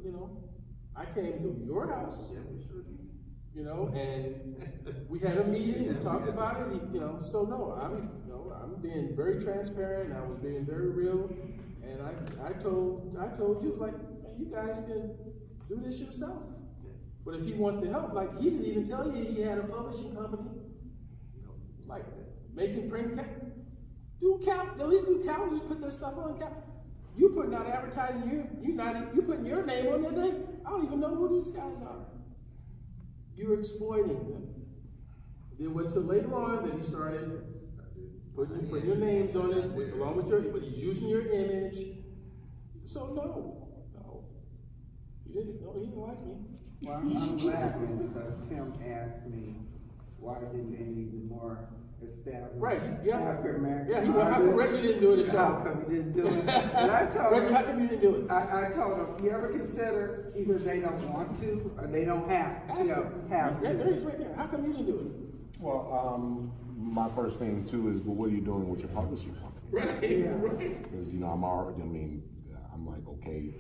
I came to your house. Yeah, we sure did. And we had a meeting and talked about it, so no, I'm being very transparent, I was being very real, and I told you, like, you guys can do this yourself. But if he wants to help, like, he didn't even tell you he had a publishing company, like, making print at least do calendars, put that stuff on calendar. You putting out advertising, you putting your name on that thing, I don't even know who these guys are. You're exploiting them. Then went to later on that he started putting your names on it, along with but he's using your image. So no. He didn't like me. Well, I'm laughing because Tim asked me, why didn't any of the more established African American How come Reggie didn't do it at How come you didn't do it? And I told Reggie, him, how come you didn't do it? I told him, you ever consider either they don't want to or they don't have Ask him. have to. There he is right there. How come you didn't do it? Well, my first thing too is, well, what are you doing with your publishing company? Right. Because I'm already. I'm like, okay.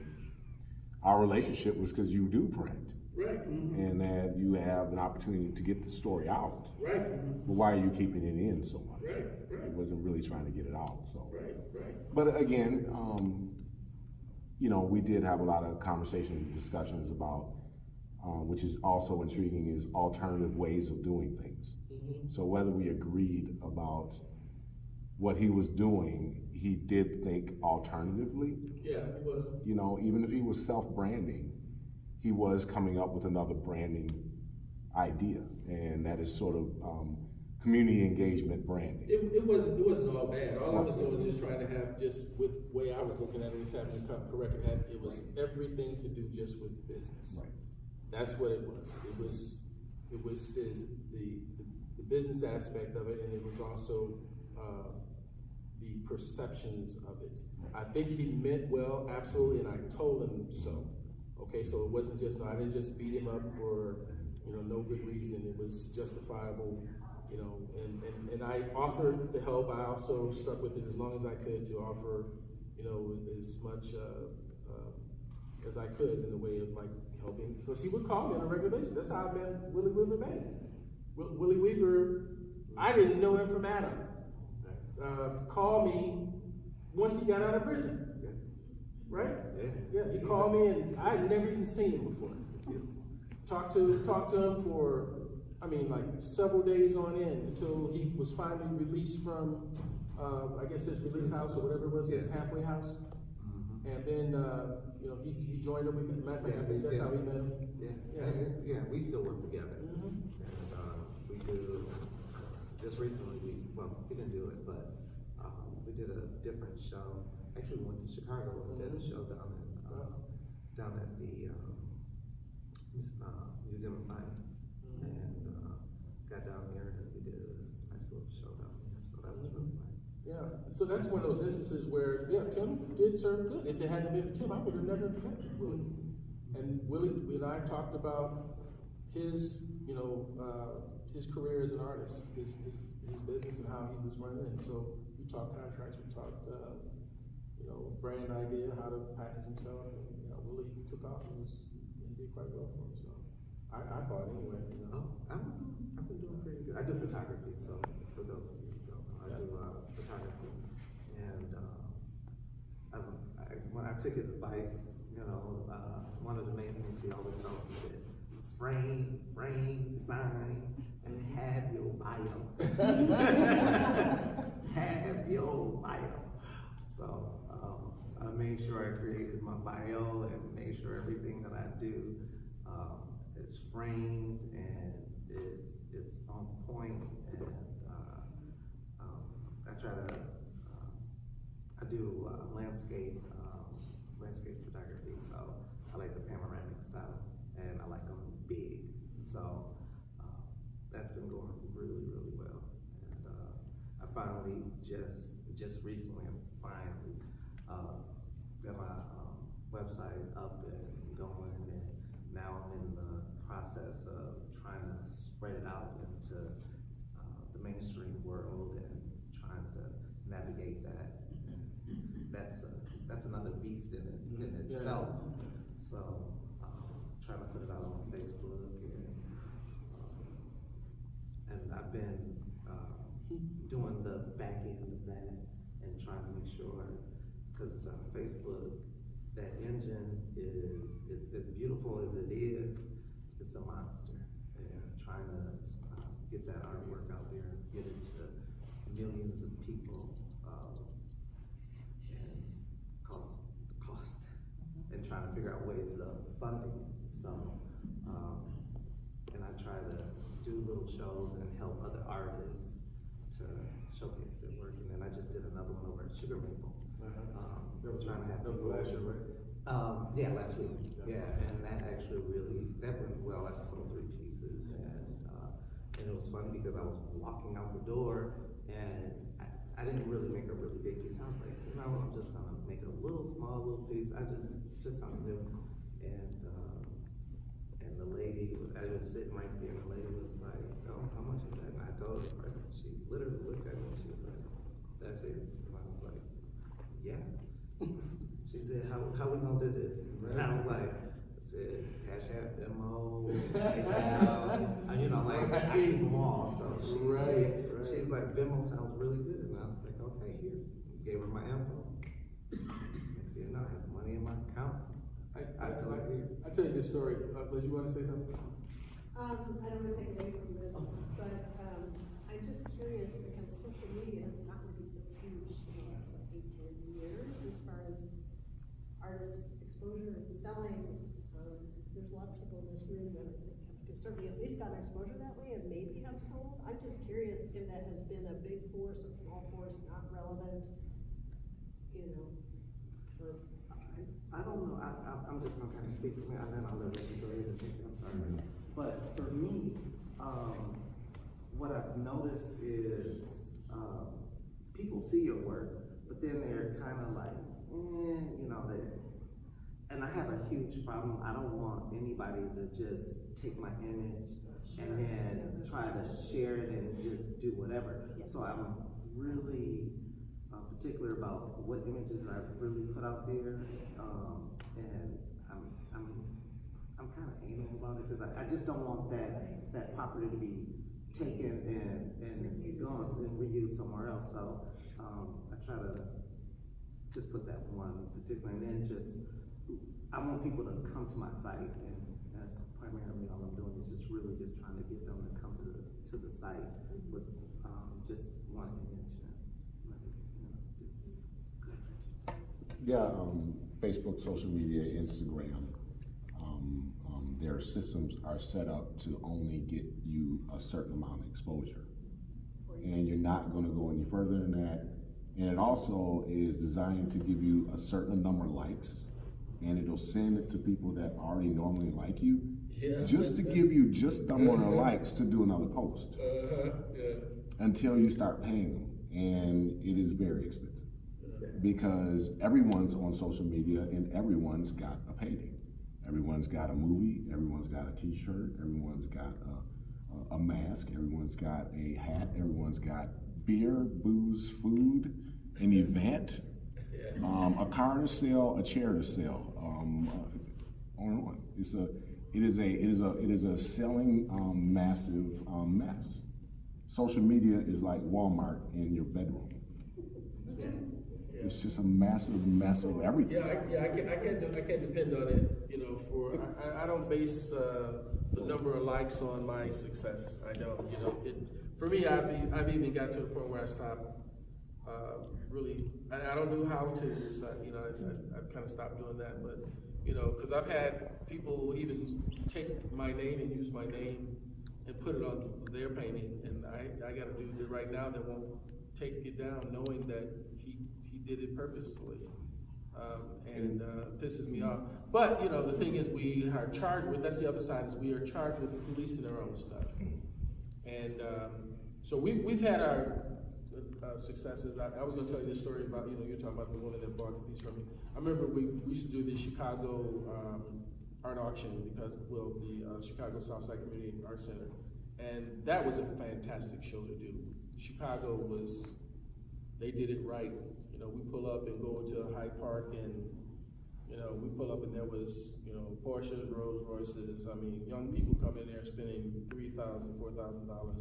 Our relationship was because you do print, Right. and that you have an opportunity to get the story out. Right. But why are you keeping it in so much? Right. It wasn't really trying to get it out. So. Right. But again, we did have a lot of conversations and discussions about, which is also intriguing, is alternative ways of doing things. Mm-hmm. So whether we agreed about what he was doing, he did think alternatively. Yeah, it was. Even if he was self-branding, he was coming up with another branding idea, and that is sort of community engagement branding. It wasn't all bad. All I was doing was just trying to have, just with the way I was looking at it, was having to come correct. It was everything to do just with business. Right. That's what it was. It was the business aspect of it, and it was also the perceptions of it. I think he meant well, absolutely, and I told him so. Okay, so it wasn't just, I didn't just beat him up for, no good reason. It was justifiable you know, and I offered the help. I also stuck with it as long as I could to offer, you know, as much as I could in the way of like helping, because he would call me on a regular basis. That's how I met Willie Weaver May. Willie Weaver, I didn't know him from Adam. Called me once he got out of prison. Right? Yeah, he called me and I had never even seen him before. Talked to him for, I mean, like several days on end until he was finally released from, I guess his release house or whatever it was, his halfway house. And then, you know, he joined up with me. Matter of fact, I think that's how we met him. Yeah, we still work together. Mhm. And we do, just recently, we didn't do it, but we did a different show. Actually, we went to Chicago and did a show down at the Museum of Science. And got down there and we did a nice little show down there. So that was really nice. Yeah, so that's one of those instances where, yeah, Tim did serve good. If it hadn't been for Tim, I would have never met Willie. And Willie and I talked about his, you know, his career as an artist, his business and how he was running it. So we talked contracts, we talked, you know, brand idea, how to package himself, and you know, Willie took off and did quite well for him. So I thought anyway. You know. I've been doing pretty good. I do photography, so for those of you who don't know, I do photography, and when I took his advice, you know, one of the main things he always told me said, frame, sign, and have your bio. Have your bio. So I made sure I created my bio and made sure everything that I do is framed and it's on point. And I try to I do landscape photography, so I like the panoramic style and I like them big. So that's been going really, really well. And I finally just recently got my website up and going, and now I'm in the process of trying to spread it out into the mainstream world and trying to navigate that. That's another beast in itself. So trying to put it out on Facebook, and I've been doing the back end of that and trying to make sure, because Facebook, that engine is as beautiful as it is, it's a monster. And trying to get that artwork out there and get it to millions of people, and cost, and trying to figure out ways of funding. So, and I try to do little shows and help other artists to showcase their work. And then I just did another one over at Sugar Maple. Trying to have that was last year, right? Yeah, last week. Yeah, and that actually that went well. I sold 3 pieces, and it was funny because I was walking out the door and I didn't really make a really big piece. I was like, you know, I'm just gonna make a small little piece. Just something new. And the lady, I was sitting right there, and the lady was like, oh, how much is that? And I told the person, she literally looked at me and she was like, that's it. And I was like, yeah. She said, how we gonna do this? And I was like, I said, Cash App, Venmo, PayPal, you know, like, I keep them all. So she's like, Venmo sounds really good. And I was like, okay, here. Gave her my info. Next thing you know, I have money in my account. I tell you this story. Liz, you want to say something? I don't want to take away from this, but I'm just curious because social media has gotten to be so huge in the last, 8, 10 years as far as artists' exposure and selling. There's a lot of people in this room that have certainly at least gotten exposure that way and maybe have sold. I'm just curious if that has been a big force, a small force, not relevant, you know, for. I don't know. I'm just gonna kind of speak for me, and then I'll let you go ahead and take it. I'm sorry. But for me, what I've noticed is people see your work, but then they're kind of like, you know, and I have a huge problem. I don't want anybody to just take my image and then try to share it and just do whatever. Yes. So I'm really particular about what images I really put out there, and I'm kind of anal about it because I just don't want that property to be taken and it's gone and reused somewhere else. So I try to just put that one particular, and then just I want people to come to my site, and that's primarily all I'm doing is just really just trying to get them to come to the site with just one image. Yeah, Facebook, social media, Instagram, their systems are set up to only get you a certain amount of exposure. And you're not gonna go any further than that. And it also is designed to give you a certain number of likes, and it'll send it to people that already normally like you, just to give you just the amount of likes to do another post. Until you start paying them, and it is very expensive. Because everyone's on social media and everyone's got a painting. Everyone's got a movie, everyone's got a t-shirt, everyone's got a mask, everyone's got a hat, everyone's got beer, booze, food, an event, a car to sell, a chair to sell, on and on. It is a selling massive mess. Social media is like Walmart in your bedroom. It's just a massive mess of everything. I can't depend on it, I don't base the number of likes on my success. I don't, for me, I've even got to the point where I stopped, really, I don't do how-tos, I've kind of stopped doing that, but, because I've had people even take my name and use my name and put it on their painting, and I gotta do it right now that won't take it down, knowing that he did it purposefully, and pisses me off. But the thing is, we are charged with. That's the other side. Is we are charged with policing our own stuff, and so we've had our successes. I was going to tell you this story about you're talking about the woman that bought the piece from me. I remember we used to do the Chicago art auction because the Chicago Southside Community Art Center, and that was a fantastic show to do. Chicago they did it right. We pull up and go into Hyde Park, and we pull up and there was Porsches, Rolls Royces. I mean, young people come in there spending $3,000, $4,000.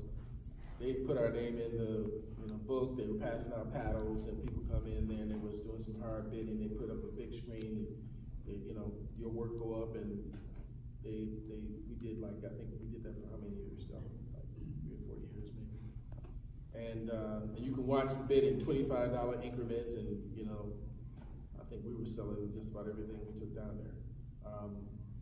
They put our name in the book. They were passing out paddles, and people come in there and they was doing some hard bidding. They put up a big screen, and your work go up, and we did I think we did that for how many years? Like 3 or 4 years maybe. And you can watch the bid in $25 increments, and I think we were selling just about everything we took down there.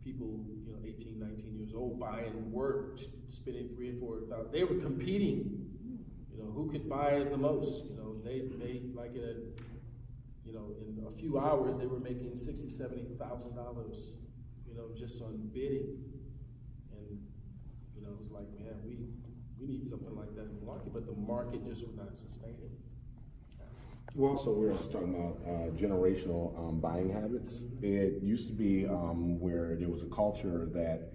People 18, 19 years old buying work, spending $3,000 and $4,000. They were competing. Who could buy the most? They like in a few hours they were making $60,000, $70,000. Just on bidding, and it's like, man, we need something like that in Milwaukee, but the market just would not sustain it. Well, also, we were also talking about generational buying habits. It used to be where there was a culture that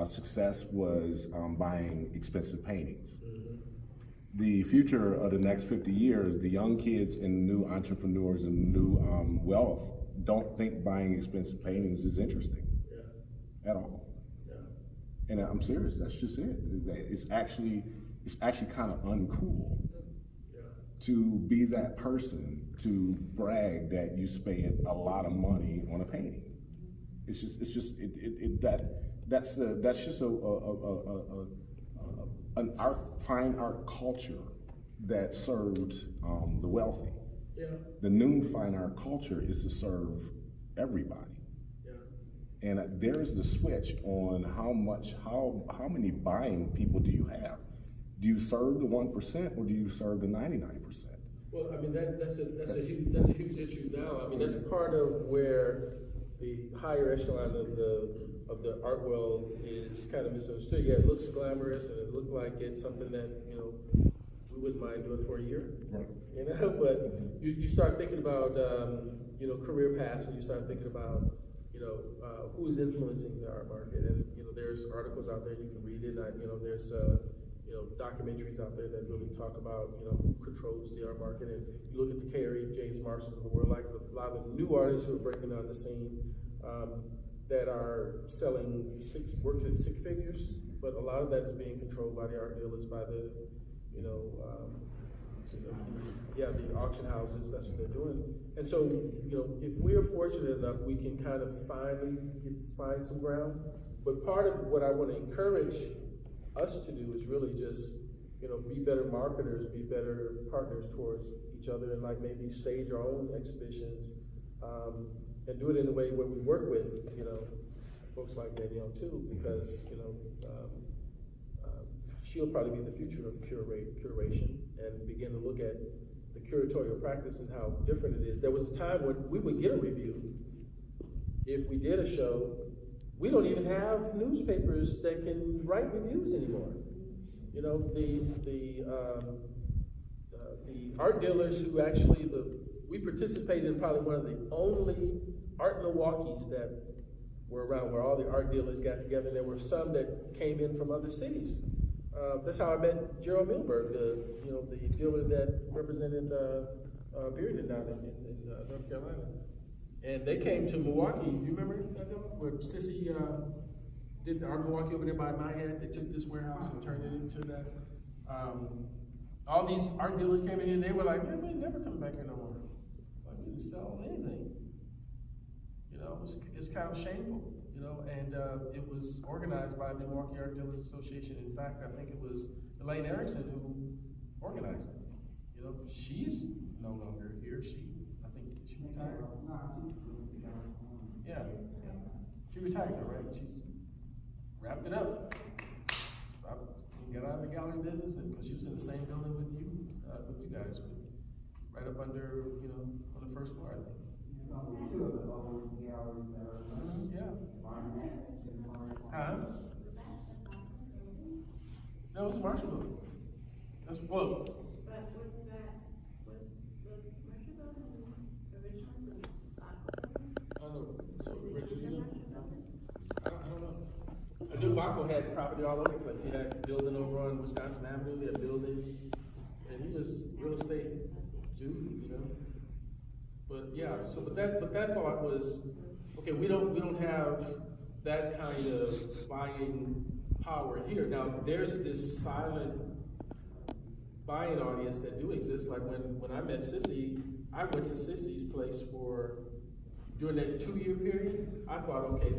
success was buying expensive paintings. The future of the next 50 years, the young kids and new entrepreneurs and new wealth don't think buying expensive paintings is interesting at all. And I'm serious, that's just it. It's actually kind of uncool to be that person, to brag that you spent a lot of money on a painting. That's just an fine art culture that served the wealthy. The new fine art culture is to serve everybody. And there's the switch on how many buying people do you have? Do you serve the 1% or do you serve the 99%? Well, I mean that's a huge issue now. I mean that's part of where the higher echelon of the art world is kind of misunderstood. Yeah, it looks glamorous and it looked like it's something that we wouldn't mind doing for a year. Right. But you start thinking about career paths, and you start thinking about who's influencing the art market. And, there's articles out there, you can read it. There's, documentaries out there that really talk about, who controls the art market. And you look at the Carey, James Marshalls of the world, like a lot of the new artists who are breaking on the scene, that are selling works at six figures, but a lot of that is being controlled by the art dealers, by the, the auction houses. That's what they're doing. And so, if we're fortunate enough, we can kind of find some ground. But part of what I want to encourage us to do is really just, be better marketers, be better partners towards each other, and like maybe stage our own exhibitions, and do it in a way where we work with, folks like Danielle too, because, she'll probably be the future of curation, and begin to look at the curatorial practice and how different it is. There was a time when we would get a review if we did a show. We don't even have newspapers that can write reviews anymore. The art dealers who actually, we participated in probably one of the only art Milwaukee's that were around, where all the art dealers got together. There were some that came in from other cities. That's how I met Gerald Milberg, the dealer that represented Bearden down in North Carolina. And they came to Milwaukee. Do you remember where Sissy did the art Milwaukee over there by my head? They took this warehouse and turned it into that. All these art dealers came in here and they were like, man, we ain't never coming back here no more. Like, we didn't sell anything. It's kind of shameful, and it was organized by the Milwaukee Art Dealers Association. In fact, I think it was Elaine Erickson who organized it. She's no longer here. I think she retired. Yeah. She retired, though, right? She's wrapped it up. Got out of the gallery business, and because she was in the same building with you guys, right up under, on the first floor, I think. Yeah. Huh? No, it was Marshall building. That's well. But was the Marshall building originally the I don't know. So originally, I don't know. I knew Baco had property all over the place. He had a building over on Wisconsin Avenue. He had a building, and he was real estate dude, But yeah, but that thought was, okay, we don't have that kind of buying power here. Now there's this silent buying audience that do exist. Like when I met Sissy, I went to Sissy's place during that 2-year period. I thought, okay,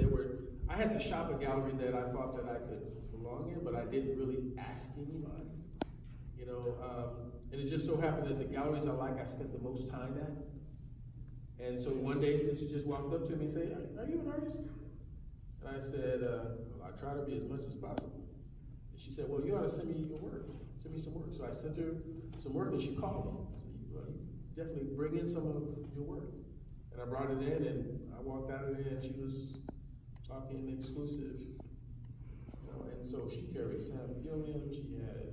I had to shop a gallery that I thought that I could belong in, but I didn't really ask anybody, and it just so happened that the galleries I spent the most time at. And so one day, Sissy just walked up to me and said, are you an artist? And I said, well, I try to be as much as possible. And she said, well, you ought to send me your work. Send me some work. So I sent her some work, and she called me. I said, definitely bring in some of your work. And I brought it in, and I walked out of there, and she was talking exclusive. And so she carried Sam Gilliam. She had,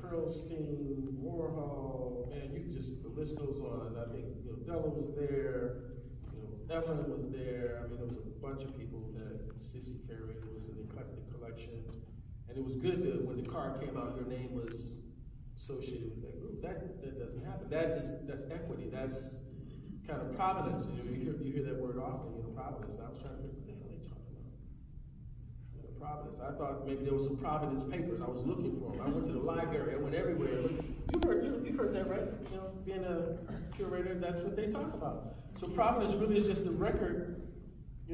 Pearlstein, Warhol, the list goes on. I think, Della was there, Evelyn was there. I mean, there was a bunch of people that Sissy carried. It was an eclectic collection. And it was good that when the card came out, your name was associated with that group. That doesn't happen. That's equity. That's kind of provenance. You hear that word often, provenance. I was trying to figure what the hell they talking about. Providence. I thought maybe there was some Providence papers. I was looking for them. I went to the library. I went everywhere. You've heard that, right? Being a curator, that's what they talk about. So Providence really is just a record,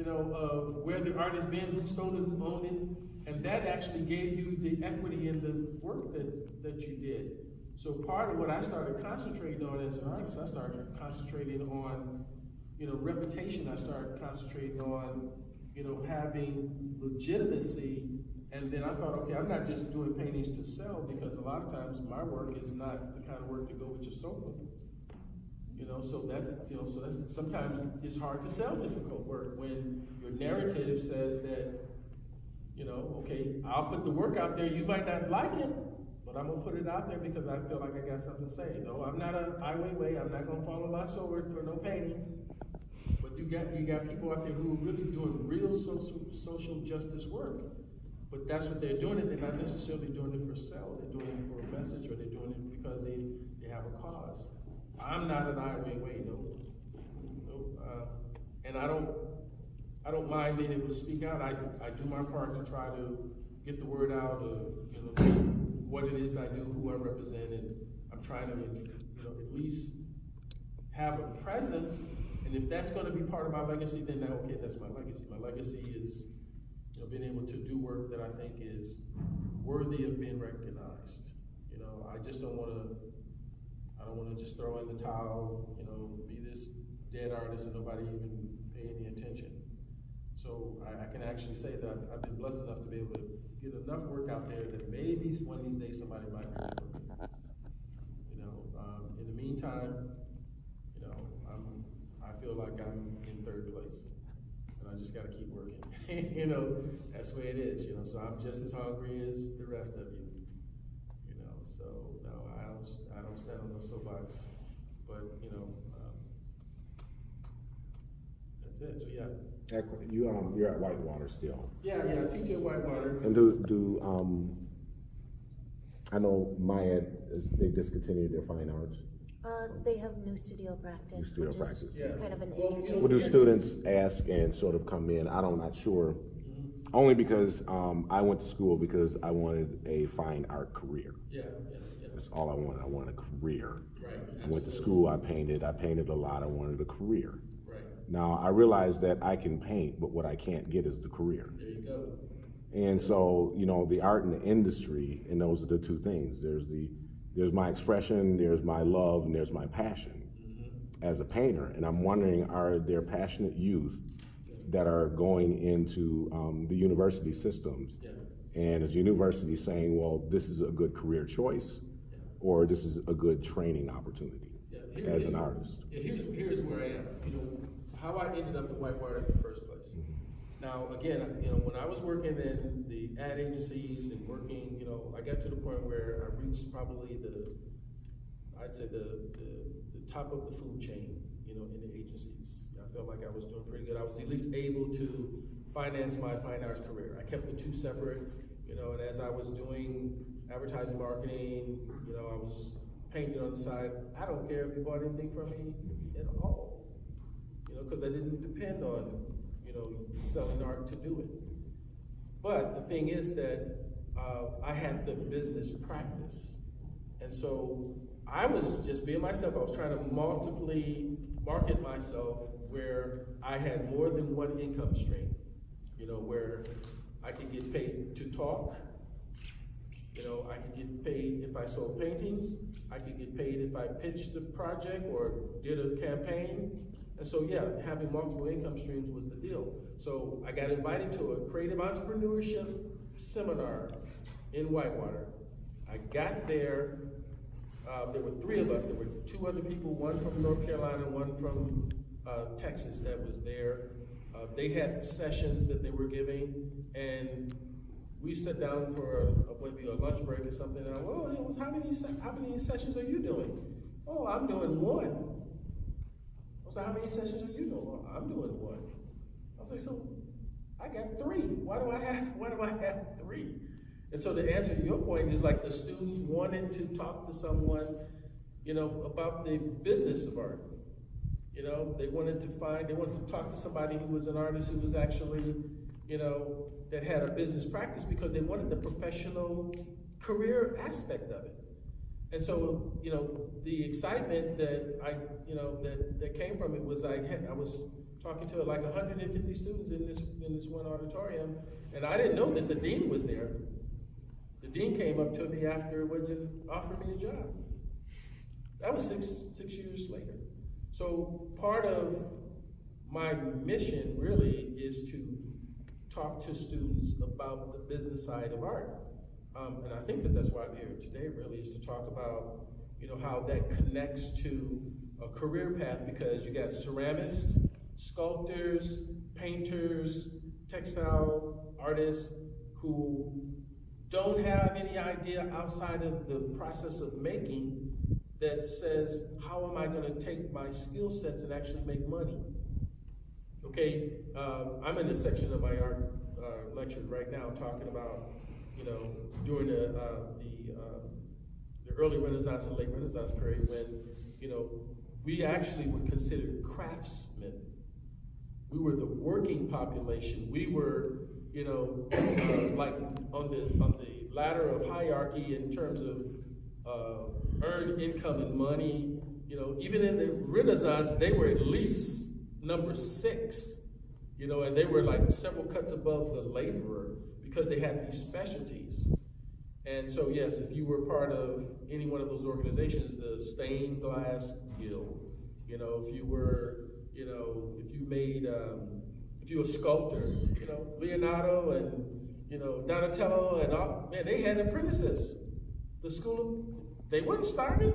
of where the art has been, who sold it, who owned it, and that actually gave you the equity in the work that you did. So part of what I started concentrating on as an artist, I started concentrating on, reputation. I started concentrating on, having legitimacy. And then I thought, okay, I'm not just doing paintings to sell, because a lot of times my work is not the kind of work to go with your sofa. So that's sometimes it's hard to sell difficult work when your narrative says that, okay, I'll put the work out there. You might not like it, but I'm gonna put it out there because I feel like I got something to say. No, I'm not a Ai Weiwei. I'm not gonna follow my sword for no painting. But you got people out there who are really doing real social justice work. But that's what they're doing, and they're not necessarily doing it for sale. They're doing it for a message, or they're doing it because they have a cause. I'm not an Ai Weiwei, no. And I don't mind being able to speak out. I do my part to try to get the word out of, you know, what it is I do, who I represent, and I'm trying to, you know, at least have a presence. And if that's going to be part of my legacy, then okay, that's my legacy. My legacy is, you know, being able to do work that I think is worthy of being recognized. You know, I just don't want to just throw in the towel, you know, be this dead artist and nobody even pay any attention. So I can actually say that I've been blessed enough to be able to get enough work out there that maybe one of these days somebody might remember me. You know, in the meantime, you know, I feel like I'm in third place, and I just got to keep working. You know, that's the way it is. You know, so I'm just as hungry as the rest of you. You know, so no, I don't stand on those soapbox, but you know, that's it. So yeah. You're at Whitewater still. Yeah, I teach at Whitewater. And I know Maya, they discontinued their fine arts. They have new studio practice. New studio which practice. Is just kind of an Well, introduction. What do students ask and sort of come in? I'm not sure. Only because I went to school because I wanted a fine art career. Yeah. That's all I wanted. I wanted a career. Right. I went to absolutely. school, I painted a lot, I wanted a career. Right. Now, I realize that I can paint, but what I can't get is the career. There you go. And so, you know, the art and the industry, and those are the two things. There's my expression, there's my love, and there's my passion as a painter. And I'm wondering, are there passionate youth that are going into the university systems? Yeah. And is university saying, well, this is a good career choice, or this is a good training opportunity as an artist? Yeah, here's where I am. You know, how I ended up at Whitewater in the first place. Now, again, you know, when I was working in the ad agencies and working, you know, I got to the point where I reached probably I'd say the top of the food chain, you know, in the agencies. I felt like I was doing pretty good. I was at least able to finance my fine arts career. I kept the two separate, you know, and as I was doing advertising, marketing, you know, I was painting on the side. I don't care if you bought anything from me at all, you know, because I didn't depend on, you know, selling art to do it. But the thing is that I had the business practice. And so I was just being myself. I was trying to multiply market myself where I had more than one income stream, you know, where I could get paid to talk. You know, I could get paid if I sold paintings. I could get paid if I pitched a project or did a campaign. And so, yeah, having multiple income streams was the deal. So I got invited to a creative entrepreneurship seminar in Whitewater. I got there. There were three of us. There were two other people, one from North Carolina, one from Texas that was there. They had sessions that they were giving, and we sat down for maybe a lunch break or something. And I went, oh, how many sessions are you doing? Oh, I'm doing one. I was like, how many sessions are you doing? Well, I'm doing one. I was like, so I got three. Why do I have three? And so the answer to your point is like the students wanted to talk to someone, you know, about the business of art. You know, they wanted to talk to somebody who was an artist who was actually, you know, that had a business practice, because they wanted the professional career aspect of it. And so, you know, the excitement that that came from it was I was talking to like 150 students in this one auditorium, and I didn't know that the dean was there. The dean came up to me afterwards and offered me a job. That was six years later. So part of my mission really is to talk to students about the business side of art. And I think that that's why I'm here today, really, is to talk about, you know, how that connects to a career path, because you got ceramists, sculptors, painters, textile artists who don't have any idea outside of the process of making that says, how am I going to take my skill sets and actually make money? Okay, I'm in a section of my art lecture right now talking about, you know, during the early Renaissance and late Renaissance period when, you know, we actually were considered craftsmen. We were the working population. We were, you know, like on the ladder of hierarchy in terms of earned income and money. You know, even in the Renaissance, they were at least number 6, you know, and they were like several cuts above the laborer because they had these specialties. And so, yes, if you were part of any one of those organizations, the stained glass guild, you know, if you were, you know, if you made, if you were a sculptor, you know, Leonardo and, you know, Donatello and all, man, they had apprentices. The school, they weren't starving.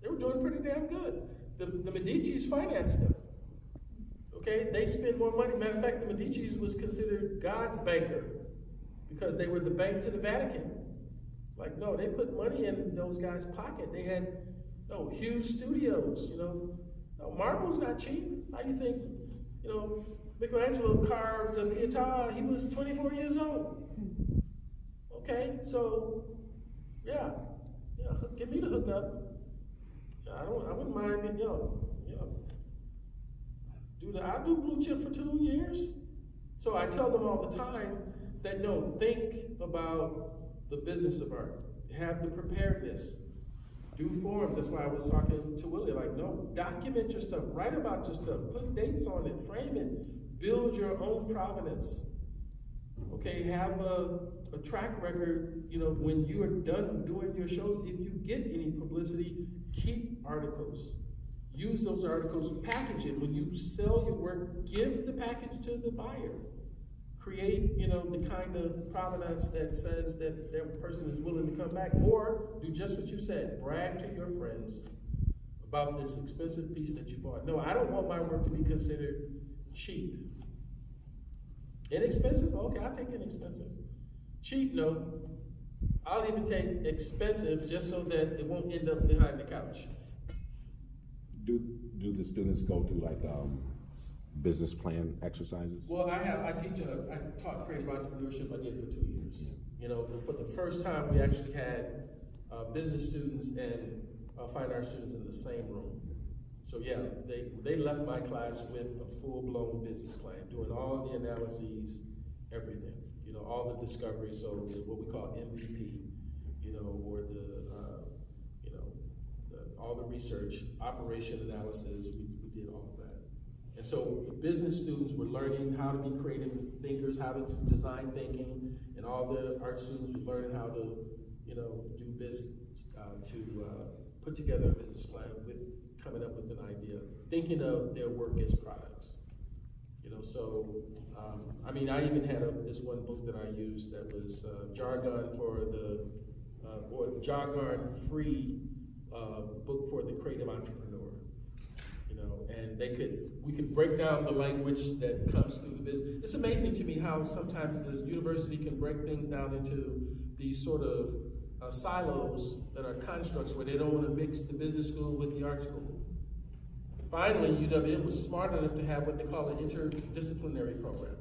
They were doing pretty damn good. The Medicis financed them. Okay, they spent more money. Matter of fact, the Medicis was considered God's banker because they were the bank to the Vatican. Like, no, they put money in those guys' pocket. They had, no, huge studios, you know. No, marble's not cheap. How you think, you know, Michelangelo carved the Pietà, he was 24 years old. Okay, so, yeah, give me the hookup. Yeah, I wouldn't mind being, I'll do blue chip for 2 years. So I tell them all the time that, no, think about the business of art. Have the preparedness. Do forums. That's why I was talking to Willie, like, no, document your stuff, write about your stuff, put dates on it, frame it, build your own provenance. Okay, have a track record, you know, when you are done doing your shows, if you get any publicity, keep articles. Use those articles, package it. When you sell your work, give the package to the buyer. Create, you know, the kind of provenance that says that that person is willing to come back, or do just what you said, brag to your friends about this expensive piece that you bought. No, I don't want my work to be considered cheap. Inexpensive? Okay, I'll take inexpensive. Cheap, no. I'll even take expensive just so that it won't end up behind the couch. Do the students go through like business plan exercises? Well, I taught creative entrepreneurship. I did for 2 years. You know, for the first time, we actually had business students and fine art students in the same room. So yeah, they left my class with a full-blown business plan, doing all the analyses, everything. You know, all the discovery. So what we call MVP. You know, or all the research, operation analysis. We did all of that. And so the business students were learning how to be creative thinkers, how to do design thinking, and all the art students were learning how to, you know, do this, to put together a business plan with coming up with an idea, thinking of their work as products. You know, so, I mean, I even had this one book that I used that was jargon for or jargon-free book for the creative entrepreneur. You know, and we could break down the language that comes through the business. It's amazing to me how sometimes the university can break things down into these sort of silos that are constructs where they don't want to mix the business school with the art school. Finally, UWM was smart enough to have what they call an interdisciplinary program,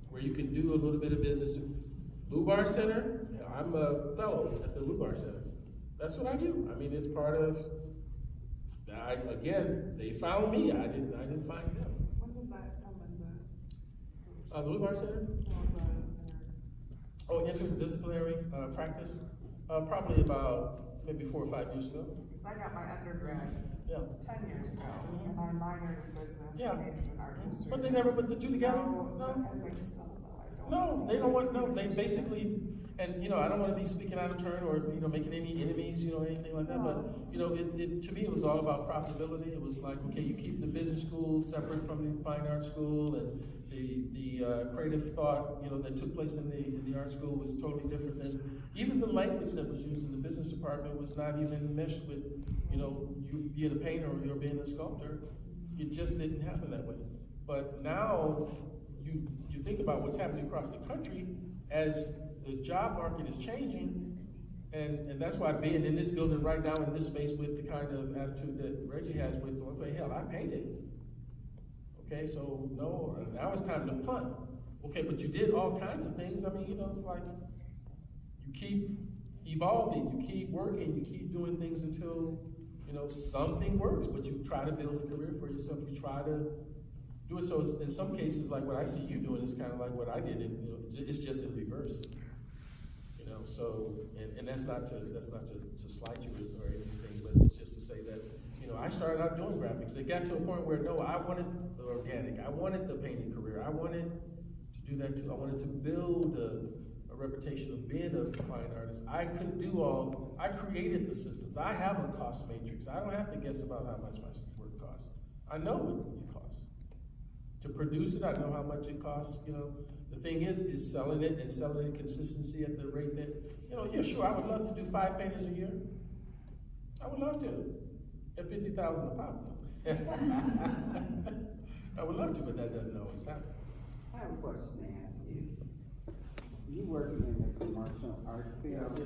where you can do a little bit of business too. Lubar Center, I'm a fellow at the Lubar Center. That's what I do. I mean, it's part of. Again, they found me. I didn't find them. When did that come in The Lubar Center. Oh, interdisciplinary practice. Probably about maybe 4 or 5 years ago. I got my undergrad 10 years ago, and I minored in business and majored in art history. But they never put the two together? No. And they still, I don't No, see they don't want, it. no, they basically, and, you know, I don't want to be speaking out of turn or, you know, making any enemies, you know, anything like that, but, you know, to me, it was all about profitability. It was like, okay, you keep the business school separate from the fine art school, and the creative thought, you know, that took place in the art school was totally different than, even the language that was used in the business department was not even meshed with, you know, you being a painter or you're being a sculptor. It just didn't happen that way. But now, you think about what's happening across the country as the job market is changing, and that's why being in this building right now in this space with the kind of attitude that Reggie has with, okay, hell, I painted. Okay, so no, now it's time to punt. Okay, but you did all kinds of things. I mean, you know, it's like you keep evolving, you keep working, you keep doing things until, you know, something works, but you try to build a career for yourself. You try to do it. So in some cases, like what I see you doing is kind of like what I did, and, you know, it's just in reverse. You know, so, and that's not to slight you or anything, but it's just to say that, you know, I started out doing graphics. It got to a point where, no, I wanted the organic. I wanted the painting career. I wanted to do that too. I wanted to build a reputation of being a fine artist. I created the systems. I have a cost matrix. I don't have to guess about how much my work costs. I know what it costs. To produce it, I know how much it costs, you know. The thing is selling it and selling it consistency at the rate that, you know, yeah, sure, I would love to do 5 paintings a year. I would love to. At 50,000 a pop. I would love to, but that doesn't always happen. I have a question to ask you. You working in the commercial art field,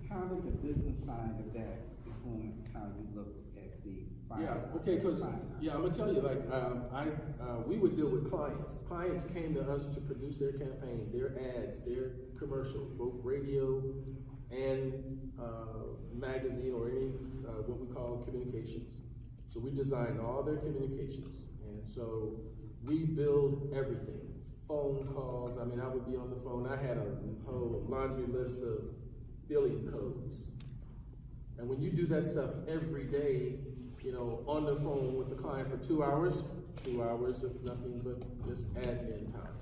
how did the business side of that influence how you look at the fine Yeah, art? okay, because, yeah, I'm gonna tell you, like, we would deal with clients. Clients came to us to produce their campaign, their ads, their commercials, both radio and magazine or any, what we call communications. So we design all their communications. And so we build everything. Phone calls, I mean, I would be on the phone. I had a whole laundry list of billing codes. And when you do that stuff every day, you know, on the phone with the client for 2 hours of nothing but just admin time.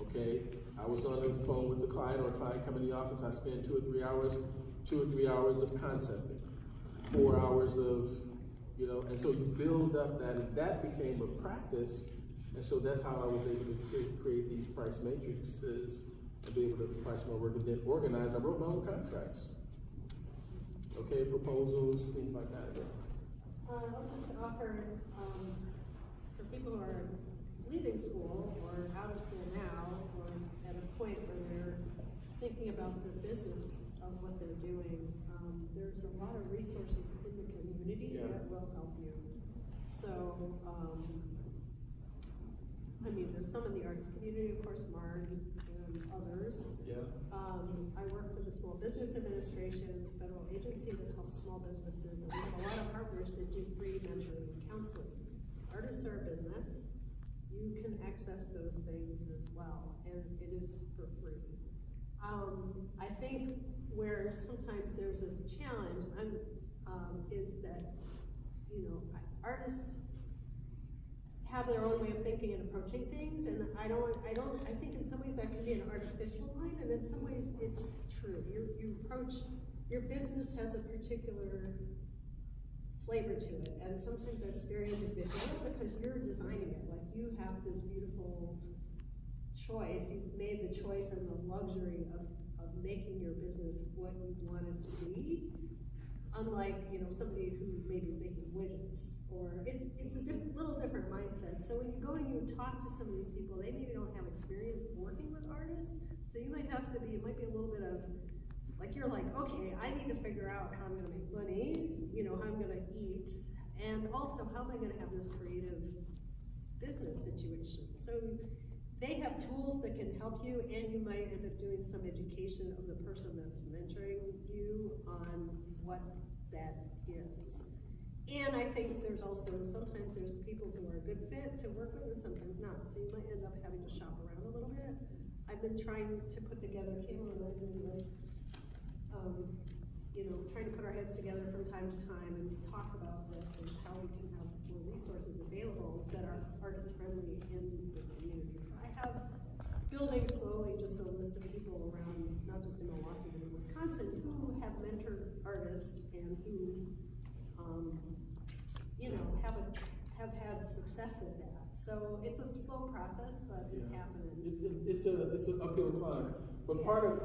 Okay? I was on the phone with the client, or a client come in the office, I spend 2 or 3 hours of concepting, 4 hours of, you know, and so you build up that, and that became a practice, and so that's how I was able to create these price matrices and be able to price my work and then organize. I wrote my own contracts. Okay, proposals, things like that. I'll just offer, for people who are leaving school or out of school now, or at a point where they're thinking about the business of what they're doing, there's a lot of resources in the community that will help you. So, I mean, there's some in the arts community, of course, Marg and others. Yeah. I work for the Small Business Administration, it's a federal agency that helps small businesses, and we have a lot of partners that do free mentoring and counseling. Artists are a business, you can access those things as well, and it is for free. I think where sometimes there's a challenge, is that, you know, artists have their own way of thinking and approaching things, and I think in some ways that can be an artificial line, and in some ways it's true. Your business has a particular flavor to it, and sometimes that's very individual because you're designing it. Like, you have this beautiful choice, you've made the choice and the luxury of making your business what you want it to be. Unlike, you know, somebody who maybe is making widgets, or it's a little different mindset. So when you go and you talk to some of these people, they maybe don't have experience working with artists, so you might have to be, it might be a little bit of, like, you're like, okay, I need to figure out how I'm gonna make money, you know, how I'm gonna eat, and also how am I gonna have this creative business situation. So they have tools that can help you, and you might end up doing some education of the person that's mentoring you on what that is. And I think there's also, sometimes there's people who are a good fit to work with and sometimes not. So you might end up having to shop around a little bit. I've been trying to put together, Kayla and I've been like, you know, trying to put our heads together from time to time and talk about this and how we can have more resources available that are artist friendly in the community. So I have building slowly just a list of people around, not just in Milwaukee, but in Wisconsin, who have mentored artists and who, you know, have had success at that. So it's a slow process, but it's happening. It's an uphill climb. But part of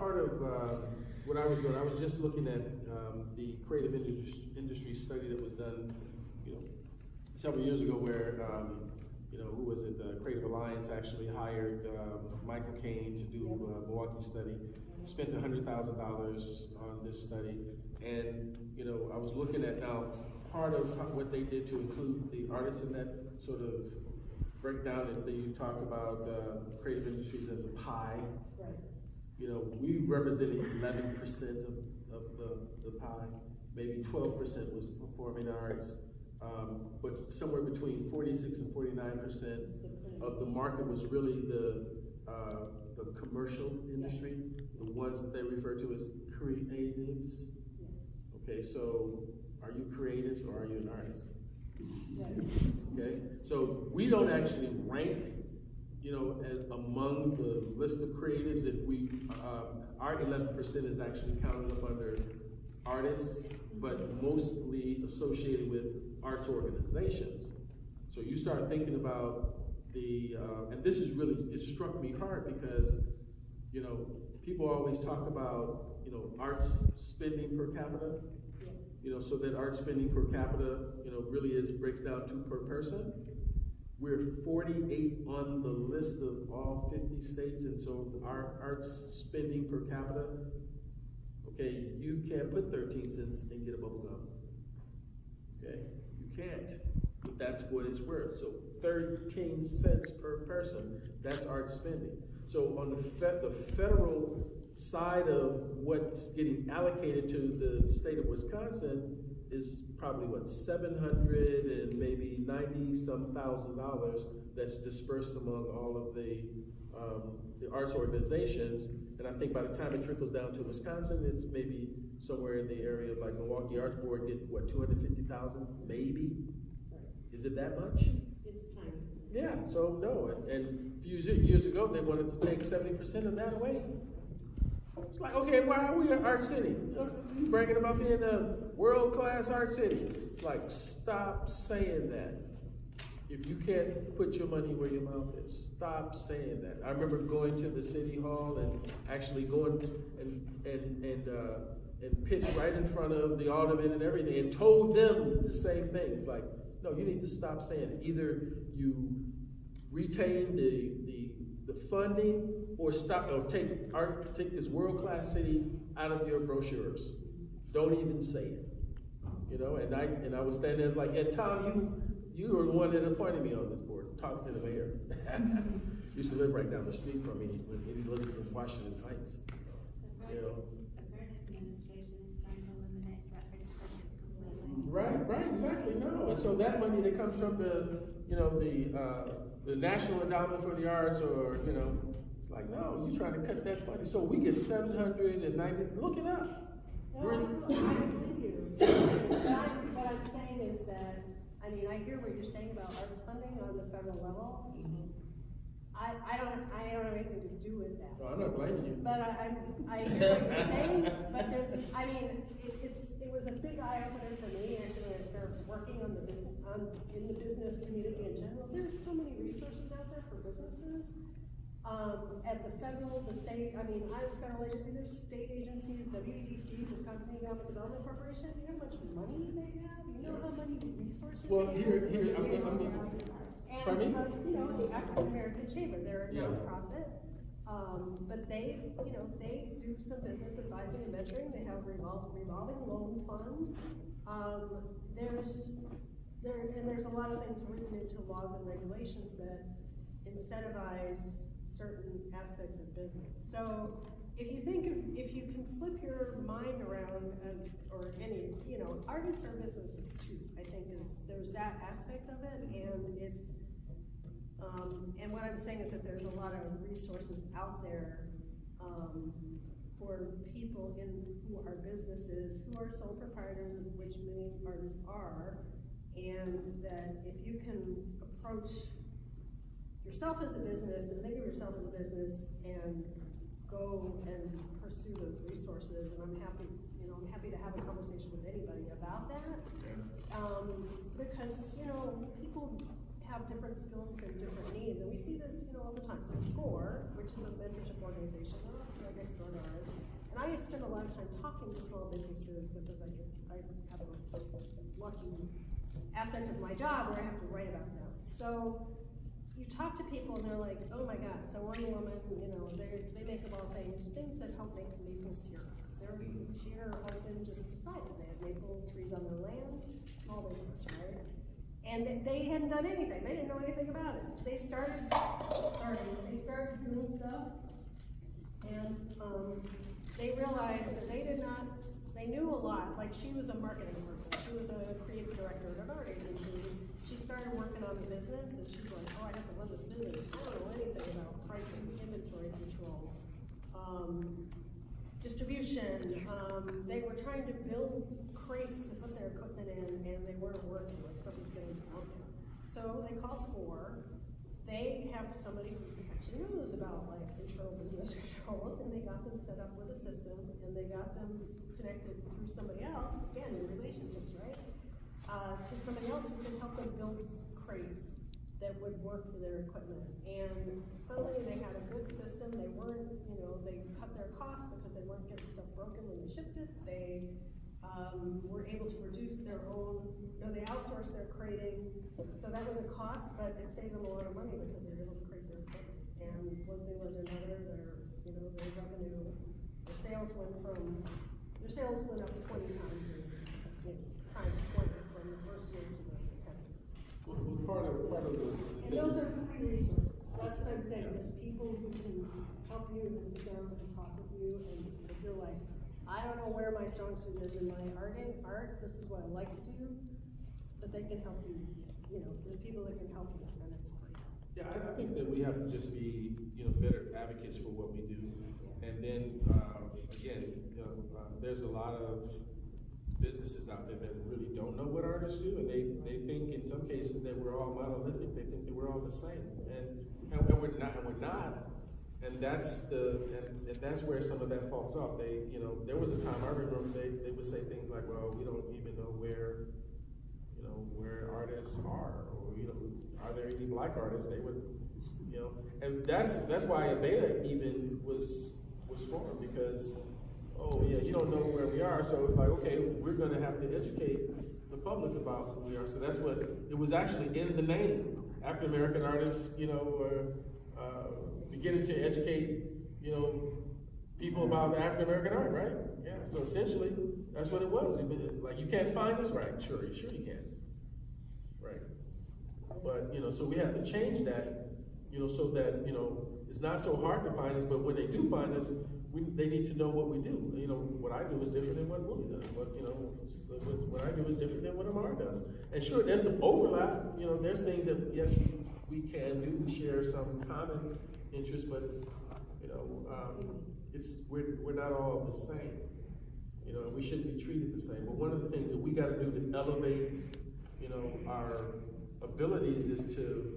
what I was doing, I was just looking at the creative industry study that was done, you know, several years ago, where you know, who was it? The Creative Alliance actually hired Michael Caine to do a Milwaukee study. Spent $100,000 on this study, and you know, I was looking at now part of what they did to include the artists in that sort of breakdown is that you talk about, creative industries as a pie. Right. You know, we represented 11% of the pie, maybe 12% was performing arts. But somewhere between 46 and 49% of the market was really the commercial industry, the ones that they refer to as creatives. Okay, so are you creatives or are you an artist? Okay, so we don't actually rank, you know, as among the list of creatives. If we, our 11% is actually counted up under artists, but mostly associated with arts organizations. So you start thinking about the, and this is really, it struck me hard because, you know, people always talk about, you know, arts spending per capita. You know, so that art spending per capita, you know, really breaks down to per person. We're 48 on the list of all 50 states, and so our arts spending per capita, okay, you can't put 13 cents and get a bubble gum. Okay, you can't, but that's what it's worth. So 13 cents per person, that's art spending. So on the federal side of what's getting allocated to the state of Wisconsin is probably what, 700 and maybe 90-some thousand dollars that's dispersed among all of the arts organizations. And I think by the time it trickles down to Wisconsin, it's maybe somewhere in the area of like Milwaukee Arts Board get what, 250,000 maybe? Is it that much? It's tiny. Yeah, so no, and a few years ago they wanted to take 70% of that away. It's like, okay, why are we an art city? You bragging about being a world-class art city. It's like, stop saying that. If you can't put your money where your mouth is, stop saying that. I remember going to the city hall and actually going and pitched right in front of the alderman and everything and told them the same thing. It's like, no, you need to stop saying it. Either you retain the funding or stop, or take this world-class city out of your brochures. Don't even say it. You know, and I was standing there like, yeah, Tom, you were the one that appointed me on this board. Talk to the mayor. Used to live right down the street from me when he lived in Washington Heights. You know. The current administration is trying to eliminate that completely. Right, exactly. No, and so that money that comes from the, you know, the National Endowment for the Arts, or you know, it's like, no, you're trying to cut that funding. So we get 790. Look it up. No, I believe you. What I'm saying is that, I mean, I hear what you're saying about arts funding on the federal level. I don't have anything to do with that. No, I'm not blaming you. But I hear what you're saying, but there's, I mean, it was a big eye opener for me actually when I started working on the business, in the business community in general. There's so many resources out there for businesses. At the federal, the state, I mean, I'm a federal agency, there's state agencies, WEDC, Wisconsin Economic Development Corporation. You know how much money they have? You know how many resources Well, they here, have? and pardon me? You know, the African American Chamber, they're a Yeah. nonprofit. But they, you know, they do some business advising and mentoring. They have revolving loan fund. There's a lot of things written into laws and regulations that incentivize certain aspects of business. So if you can flip your mind around, or any, you know, art and services too, I think there's that aspect of it, and what I'm saying is that there's a lot of resources out there, for people who are businesses, who are sole proprietors, of which many artists are, and that if you can approach yourself as a business and think of yourself as a business and go and pursue those resources, and I'm happy to have a conversation with anybody about that. Because, you know, people have different skills and different needs, and we see this, you know, all the time. So SCORE, which is a mentorship organization, right next door to ours, and I spend a lot of time talking to small businesses because I have a lucky aspect of my job where I have to write about them. So you talk to people and they're like, oh my God, so one woman, you know, they make of all things that help make maple syrup. She and her husband just decided they had maple trees on their land, small business, right? And And they hadn't done anything, they didn't know anything about it. They started doing stuff, and, they realized that they knew a lot, like she was a marketing person, she was a creative director at an art agency. She started working on the business, and she's like, oh, I have to run this business, I don't know anything about pricing, inventory control, distribution. They were trying to build crates to put their equipment in, and they weren't working, like stuff was getting broken. So they call SCORE, they have somebody who actually knows about like internal business controls, and they got them set up with a system, and they got them connected through somebody else, again, in relationships, right? To somebody else who can help them build crates that would work for their equipment. And suddenly they had a good system, they weren't, they cut their costs because they weren't getting stuff broken when they shipped it. They were able to reduce their own, they outsourced their crating. So that was a cost, but it saved them a lot of money because they were able to crate their equipment. And one thing was another, their revenue, their sales went up to 20 times, times 20 from the first year to the 10th. Well, part of the. And those are free resources. That's what I'm saying, there's people who can help you and sit down and talk with you, and if you're like, I don't know where my strong suit is in my art, this is what I like to do, but they can help you, there's people that can help you, and it's free. Yeah, I think that we have to just be, better advocates for what we do. And then, again, there's a lot of businesses out there that really don't know what artists do, and they think in some cases that we're all monolithic, they think that we're all the same. And we're not. And that's that's where some of that falls off. There was a time I remember they would say things like, well, we don't even know where artists are, or are there any black artists? They would, and that's why a beta even was formed, because you don't know where we are, so it's like, okay, we're gonna have to educate the public about who we are. So that's what it was actually in the name. African American artists, beginning to educate, people about African American art, right? Yeah. So essentially, that's what it was. Like, you can't find this, right? Sure you can. Right. But so we have to change that, so that it's not so hard to find us. But when they do find us, they need to know what we do. What I do is different than what Willie does. What I do is different than what Amar does. And sure, there's some overlap. There's things that yes we can do. We share some common interests, but we're not all the same. And we shouldn't be treated the same. But one of the things that we got to do to elevate, our abilities is to,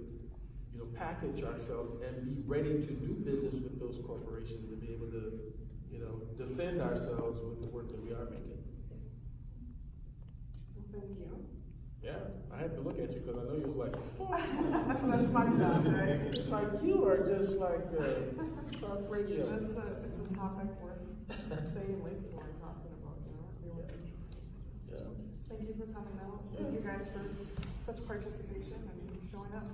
package ourselves and be ready to do business with those corporations and be able to, defend ourselves with the work that we are making. Well, thank you. Yeah, I had to look at you because I know you was like, That's my job, right? it's like you are just like talk radio. It's a topic worth staying late for and talking about, everyone's interested. Yeah. Thank you for coming out. Yeah. Thank you guys for such participation and showing up.